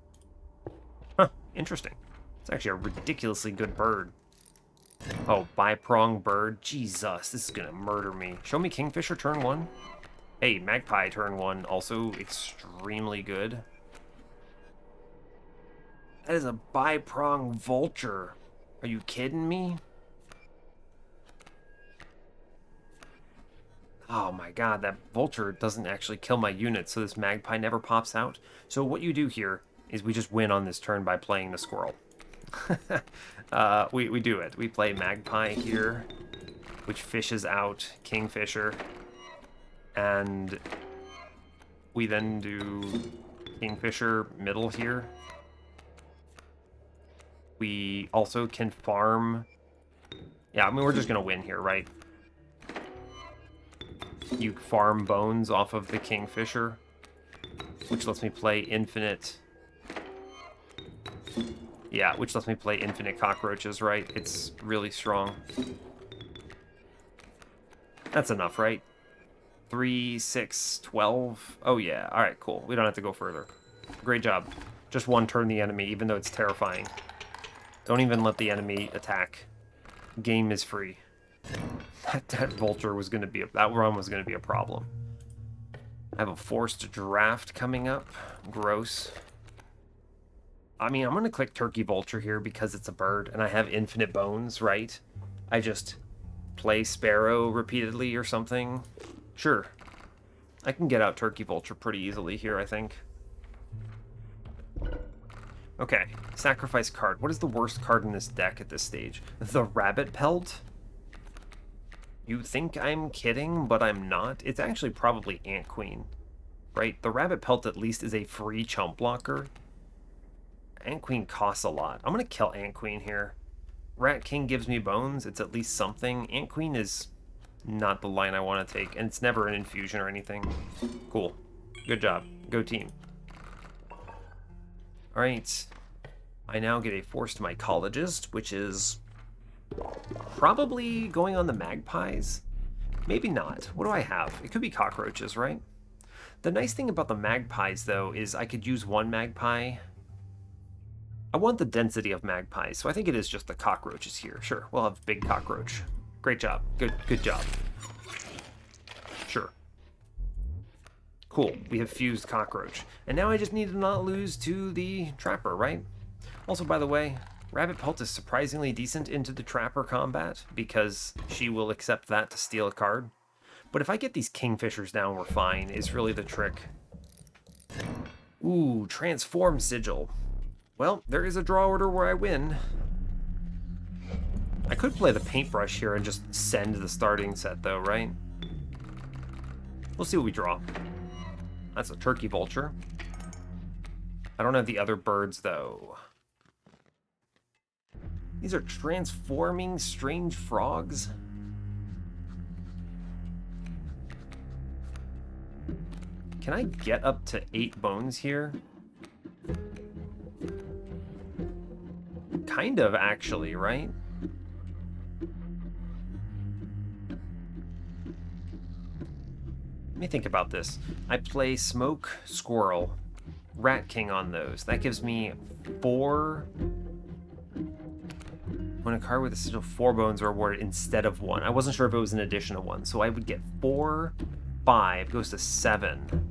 Huh. Interesting. It's actually a ridiculously good bird. Oh, biprong bird. Jesus, this is gonna murder me. Show me Kingfisher turn 1. Hey, Magpie turn 1, also extremely good. That is a biprong vulture. Are you kidding me? Oh my god, that vulture doesn't actually kill my unit, so this magpie never pops out. So what you do here is we just win on this turn by playing the squirrel. We do it. We play magpie here, which fishes out Kingfisher, and we then do Kingfisher middle here. We also can farm. Yeah, I mean, we're just going to win here, right? You farm bones off of the Kingfisher, which lets me play infinite. Yeah, which lets me play infinite cockroaches, right? It's really strong. That's enough, right? 3, 6, 12. Oh, yeah. All right, cool. We don't have to go further. Great job. Just one turn the enemy, even though it's terrifying. Don't even let the enemy attack. Game is free. That vulture was going to be that run was going to be a problem. I have a forced draft coming up. Gross. I mean, I'm going to click Turkey Vulture here because it's a bird and I have infinite bones, right? I just play Sparrow repeatedly or something. Sure. I can get out Turkey Vulture pretty easily here, I think. Okay, sacrifice card. What is the worst card in this deck at this stage? The Rabbit Pelt? You think I'm kidding, but I'm not. It's actually probably Ant Queen, right? The Rabbit Pelt at least is a free chump blocker. Ant Queen costs a lot. I'm going to kill Ant Queen here. Rat King gives me bones. It's at least something. Ant Queen is not the line I want to take, and it's never an infusion or anything. Cool. Good job. Go team. All right. I now get a forced mycologist, which is probably going on the magpies. Maybe not. What do I have? It could be cockroaches, right? The nice thing about the magpies, though, is I could use one magpie. I want the density of magpies, so I think it is just the cockroaches here. Sure, we'll have big cockroach. Great job. Good job. Sure. Cool. We have fused cockroach. And now I just need to not lose to the trapper, right? Also, by the way, Rabbit Pelt is surprisingly decent into the trapper combat because she will accept that to steal a card. But if I get these Kingfishers down, we're fine, is really the trick. Ooh, Transform Sigil. Well, there is a draw order where I win. I could play the paintbrush here and just send the starting set, though, right? We'll see what we draw. That's a turkey vulture. I don't have the other birds, though. These are transforming strange frogs. Can I get up to 8 bones here? Kind of, actually, right? Let me think about this. I play Smoke, Squirrel, Rat King on those. That gives me 4... When a card with a sigil 4 bones are awarded instead of 1. I wasn't sure if it was an addition of 1. So I would get 4, 5, goes to 7.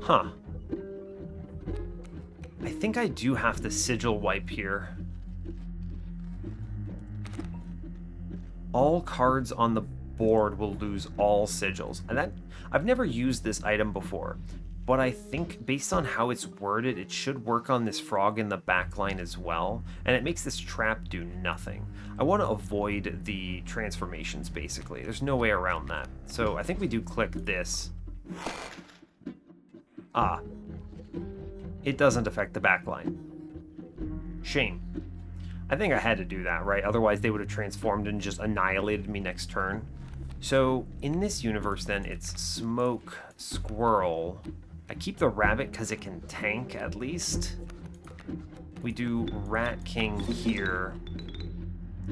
Huh. I think I do have to sigil wipe here. All cards on the board will lose all sigils. And I've never used this item before, but I think based on how it's worded, it should work on this frog in the back line as well, and it makes this trap do nothing. I want to avoid the transformations, basically. There's no way around that. So I think we do click this. Ah. It doesn't affect the back line. Shame. I think I had to do that, right? Otherwise they would have transformed and just annihilated me next turn. So in this universe then, it's Smoke, Squirrel. I keep the rabbit because it can tank at least. We do Rat King here.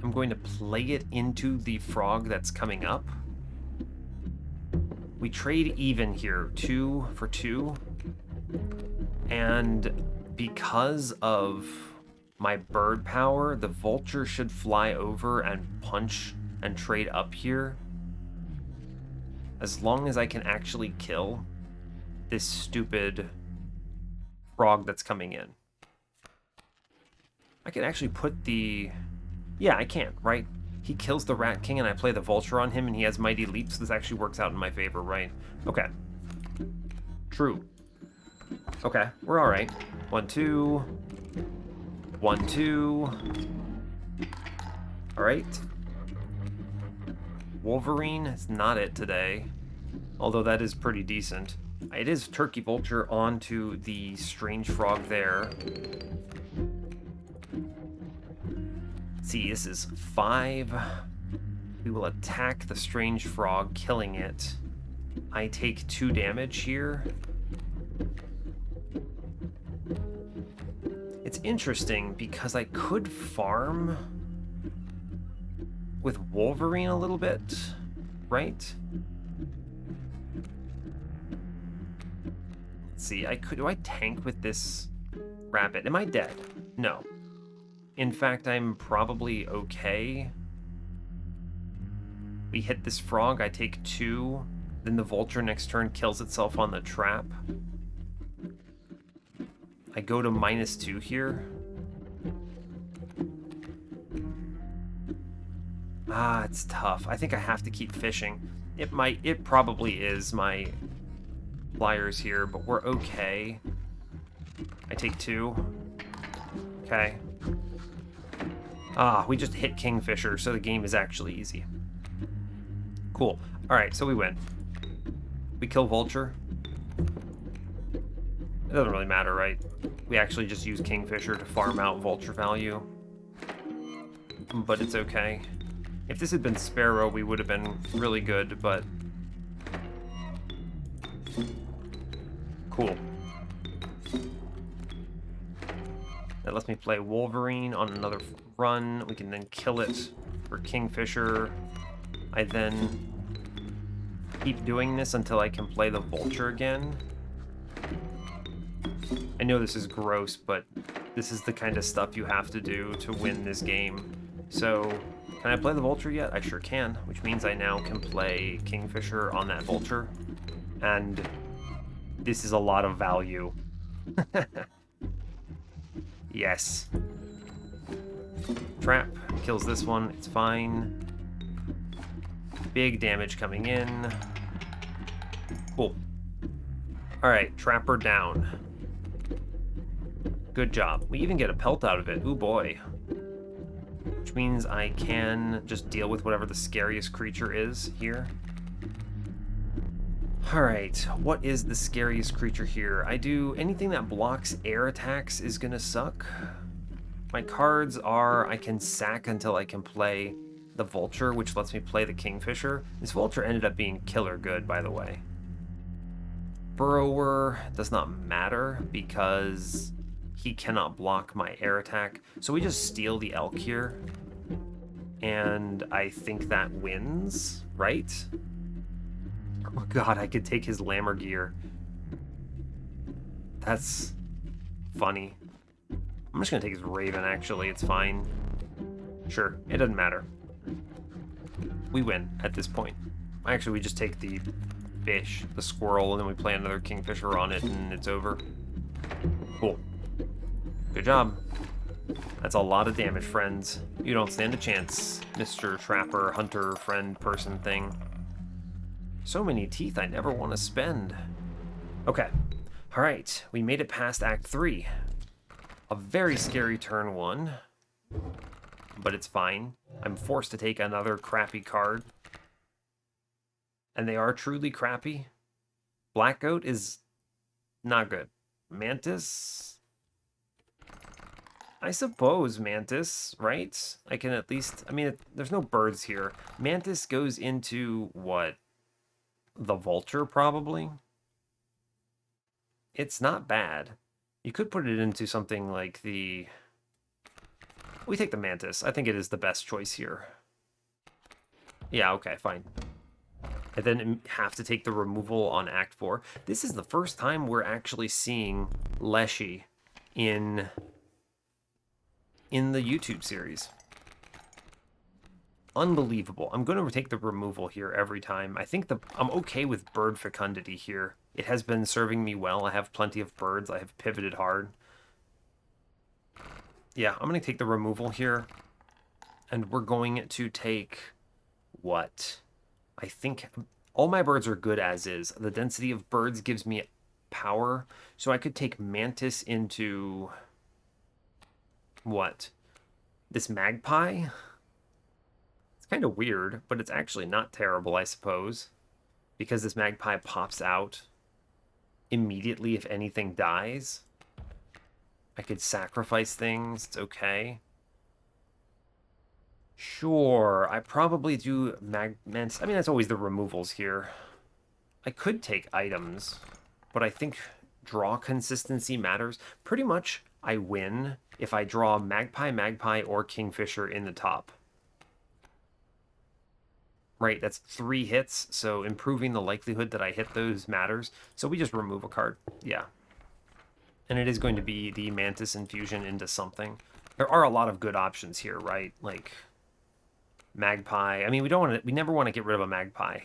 I'm going to play it into the frog that's coming up. We trade even here, 2 for 2. And because of my bird power, the vulture should fly over and punch and trade up here. As long as I can actually kill this stupid frog that's coming in. I can actually put the... Yeah, I can, right? He kills the Rat King and I play the vulture on him and he has mighty leaps. This actually works out in my favor, right? Okay. True. Okay, we're all right. 1, 2. 1, 2. All right. Wolverine is not it today, although that is pretty decent. It is Turkey Vulture onto the strange frog there. See, this is 5. We will attack the strange frog, killing it. I take 2 damage here. It's interesting because I could farm with Wolverine a little bit, right? Let's see, do I tank with this rabbit? Am I dead? No. In fact, I'm probably okay. We hit this frog, I take 2, then the vulture next turn kills itself on the trap. I go to -2 here. Ah, it's tough. I think I have to keep fishing. It probably is my flyers here, but we're okay. I take 2. Okay. Ah, we just hit Kingfisher, so the game is actually easy. Cool. Alright, so we win. We kill Vulture. It doesn't really matter, right? We actually just use Kingfisher to farm out Vulture value. But it's okay. If this had been Sparrow, we would have been really good, but... Cool. That lets me play Wolverine on another run. We can then kill it for Kingfisher. I then keep doing this until I can play the Vulture again. I know this is gross, but this is the kind of stuff you have to do to win this game. So, can I play the Vulture yet? I sure can, which means I now can play Kingfisher on that Vulture. And this is a lot of value. Yes. Trap kills this one, it's fine. Big damage coming in. Cool. Alright, Trapper down. Good job. We even get a pelt out of it. Ooh, boy. Which means I can just deal with whatever the scariest creature is here. Alright, what is the scariest creature here? I do anything that blocks air attacks is gonna suck. My cards are, I can sack until I can play the Vulture, which lets me play the Kingfisher. This Vulture ended up being killer good, by the way. Burrower does not matter because he cannot block my air attack. So we just steal the Elk here. And I think that wins, right? Oh god, I could take his Lammer gear. That's funny. I'm just gonna take his Raven, actually. It's fine. Sure, it doesn't matter. We win at this point. Actually, we just take the fish, the squirrel, and then we play another Kingfisher on it, and it's over. Cool. Good job. That's a lot of damage, friends. You don't stand a chance, Mr. Trapper, Hunter, Friend, Person thing. So many teeth I never want to spend. Okay. Alright, we made it past Act 3. A very scary turn 1. But it's fine. I'm forced to take another crappy card. And they are truly crappy. Black Goat is not good. Mantis? I suppose Mantis, right? I can at least... I mean, there's no birds here. Mantis goes into, what? The Vulture, probably? It's not bad. You could put it into something like the... We take the Mantis. I think it is the best choice here. Yeah, okay, fine. I then have to take the removal on Act 4. This is the first time we're actually seeing Leshy in the YouTube series. Unbelievable. I'm going to take the removal here every time. I think I'm okay with bird fecundity here. It has been serving me well. I have plenty of birds. I have pivoted hard. Yeah, I'm going to take the removal here. And we're going to take... what? I think all my birds are good as is. The density of birds gives me power. So I could take Mantis into... what? This Magpie? It's kind of weird, but it's actually not terrible, I suppose. Because this Magpie pops out immediately if anything dies. I could sacrifice things. It's okay. Sure, I probably do Mantis. I mean, that's always the removals here. I could take items, but I think draw consistency matters. Pretty much, I win if I draw Magpie, or Kingfisher in the top. Right, that's 3 hits, so improving the likelihood that I hit those matters. So we just remove a card. Yeah. And it is going to be the Mantis infusion into something. There are a lot of good options here, right? Like Magpie. I mean, we never want to get rid of a Magpie.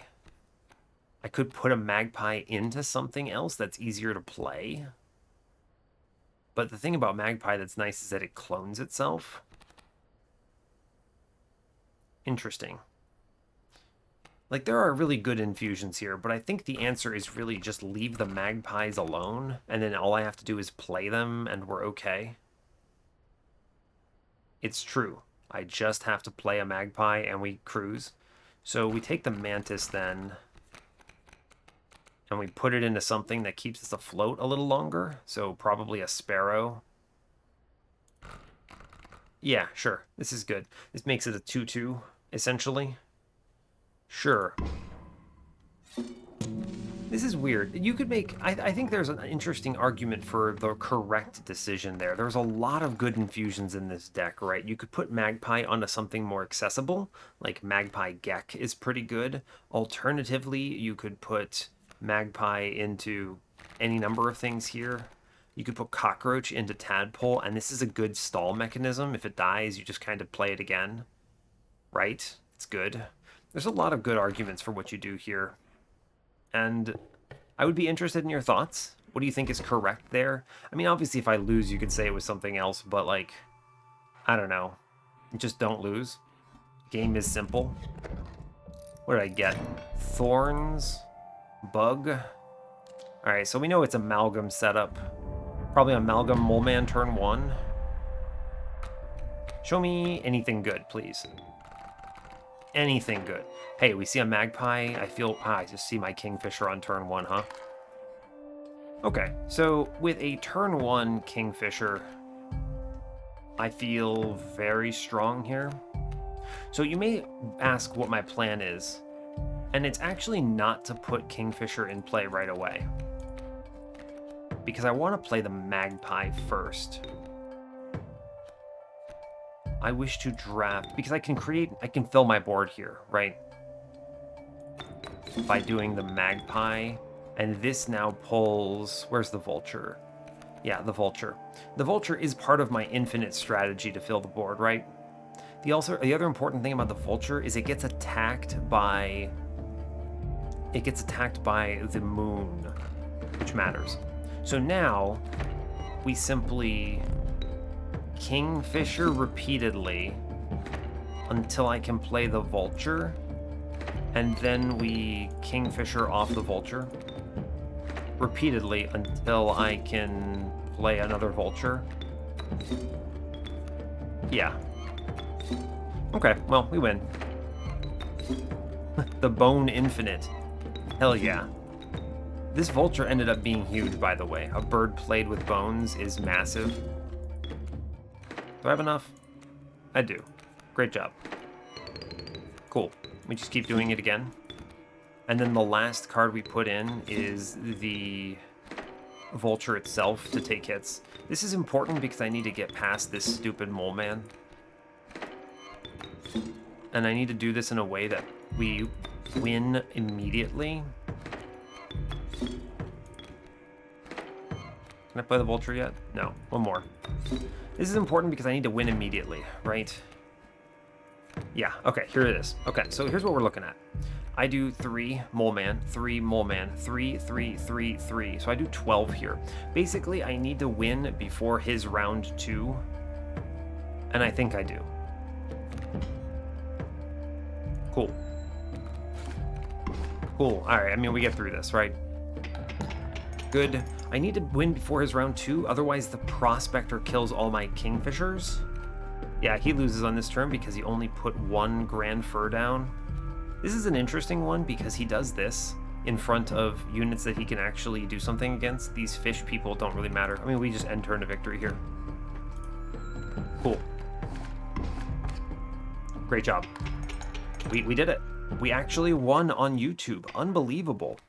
I could put a Magpie into something else that's easier to play. But the thing about Magpie that's nice is that it clones itself. Interesting. Like, there are really good infusions here, but I think the answer is really just leave the Magpies alone, and then all I have to do is play them, and we're okay. It's true. I just have to play a Magpie, and we cruise. So we take the Mantis, then, and we put it into something that keeps us afloat a little longer, so probably a Sparrow. Yeah, sure. This is good. This makes it a 2-2, essentially. Sure. This is weird. You could make... I think there's an interesting argument for the correct decision there. There's a lot of good infusions in this deck, right? You could put Magpie onto something more accessible, like Magpie Gek is pretty good. Alternatively, you could put Magpie into any number of things here. You could put Cockroach into Tadpole, and this is a good stall mechanism. If it dies, you just kind of play it again. Right? It's good. There's a lot of good arguments for what you do here. And I would be interested in your thoughts. What do you think is correct there? I mean, obviously, if I lose, you could say it was something else, but, like, I don't know. Just don't lose. Game is simple. What did I get? Thorns. Bug. Alright, so we know it's Amalgam setup. Probably Amalgam Mole Man turn 1. Show me anything good, please. Anything good. Hey, we see a magpie. I just see my Kingfisher on turn 1, huh? Okay, so with a turn 1 Kingfisher, I feel very strong here. So you may ask what my plan is, and it's actually not to put Kingfisher in play right away, because I want to play the magpie first. I wish to draft, because I can fill my board here, right? By doing the magpie, and this now pulls, where's the vulture? Yeah, the vulture. The vulture is part of my infinite strategy to fill the board, right? The other important thing about the vulture is it gets attacked by the moon, which matters. So now we simply Kingfisher repeatedly until I can play the vulture, and then we Kingfisher off the vulture repeatedly until I can play another vulture. Yeah. Okay, well, we win. The Bone Infinite. Hell yeah. This vulture ended up being huge, by the way. A bird played with bones is massive. Do I have enough? I do. Great job. Cool. We just keep doing it again. And then the last card we put in is the vulture itself to take hits. This is important because I need to get past this stupid mole man. And I need to do this in a way that we win immediately. Can I play the vulture yet? No. One more. This is important because I need to win immediately, right? Yeah, okay, here it is. Okay, so here's what we're looking at. I do 3 mole man, 3 mole man, 3, 3, 3, 3. So I do 12 here. Basically, I need to win before his round 2. And I think I do. Cool. Cool. Alright, I mean, we get through this, right? Good. I need to win before his round 2, otherwise the prospector kills all my Kingfishers. Yeah, he loses on this turn because he only put 1 grand fur down. This is an interesting one because he does this in front of units that he can actually do something against. These fish people don't really matter. I mean, we just end turn to victory here. Cool. Great job. We did it. We actually won on YouTube. Unbelievable.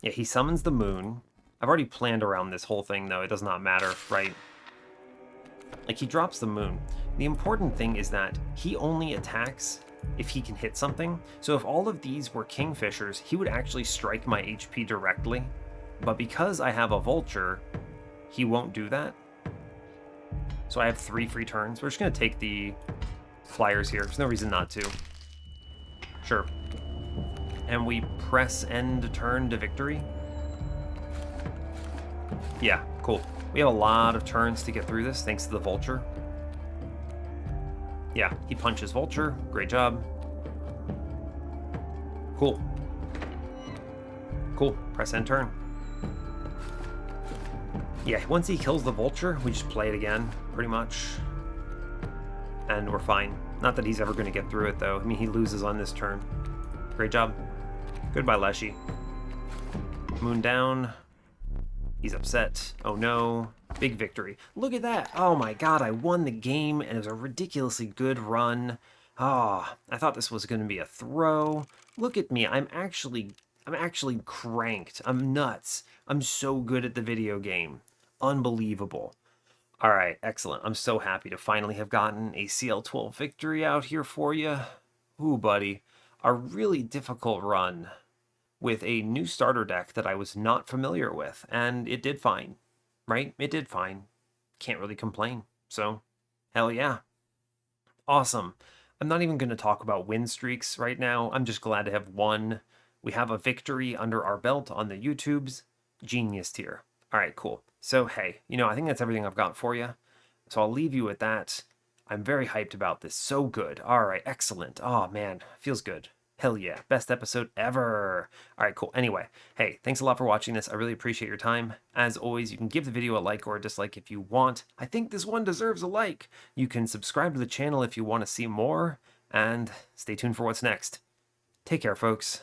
Yeah, he summons the moon. I've already planned around this whole thing, though. It does not matter, right? Like, he drops the moon. The important thing is that he only attacks if he can hit something. So if all of these were Kingfishers, he would actually strike my HP directly. But because I have a vulture, he won't do that. So I have 3 free turns. We're just going to take the flyers here. There's no reason not to. Sure. And we press end turn to victory. Yeah, cool. We have a lot of turns to get through this, thanks to the vulture. Yeah, he punches vulture. Great job. Cool. Cool. Press end turn. Yeah, once he kills the vulture, we just play it again, pretty much. And we're fine. Not that he's ever going to get through it, though. I mean, he loses on this turn. Great job. Goodbye, Leshy. Moon down. He's upset. Oh no. Big victory. Look at that. Oh my god, I won the game, and it was a ridiculously good run. Ah, I thought this was going to be a throw. Look at me. I'm actually cranked. I'm nuts. I'm so good at the video game. Unbelievable. All right, excellent. I'm so happy to finally have gotten a CL12 victory out here for you. Ooh, buddy. A really difficult run with a new starter deck that I was not familiar with, and it did fine, right? It did fine. Can't really complain. So, hell yeah. Awesome. I'm not even going to talk about win streaks right now. I'm just glad to have won. We have a victory under our belt on the YouTubes. Genius tier. All right, cool. So, hey, I think that's everything I've got for you. So I'll leave you with that. I'm very hyped about this. So good. All right, excellent. Oh, man, feels good. Hell yeah, best episode ever. All right, cool. Anyway, hey, thanks a lot for watching this. I really appreciate your time. As always, you can give the video a like or a dislike if you want. I think this one deserves a like. You can subscribe to the channel if you want to see more, and stay tuned for what's next. Take care, folks.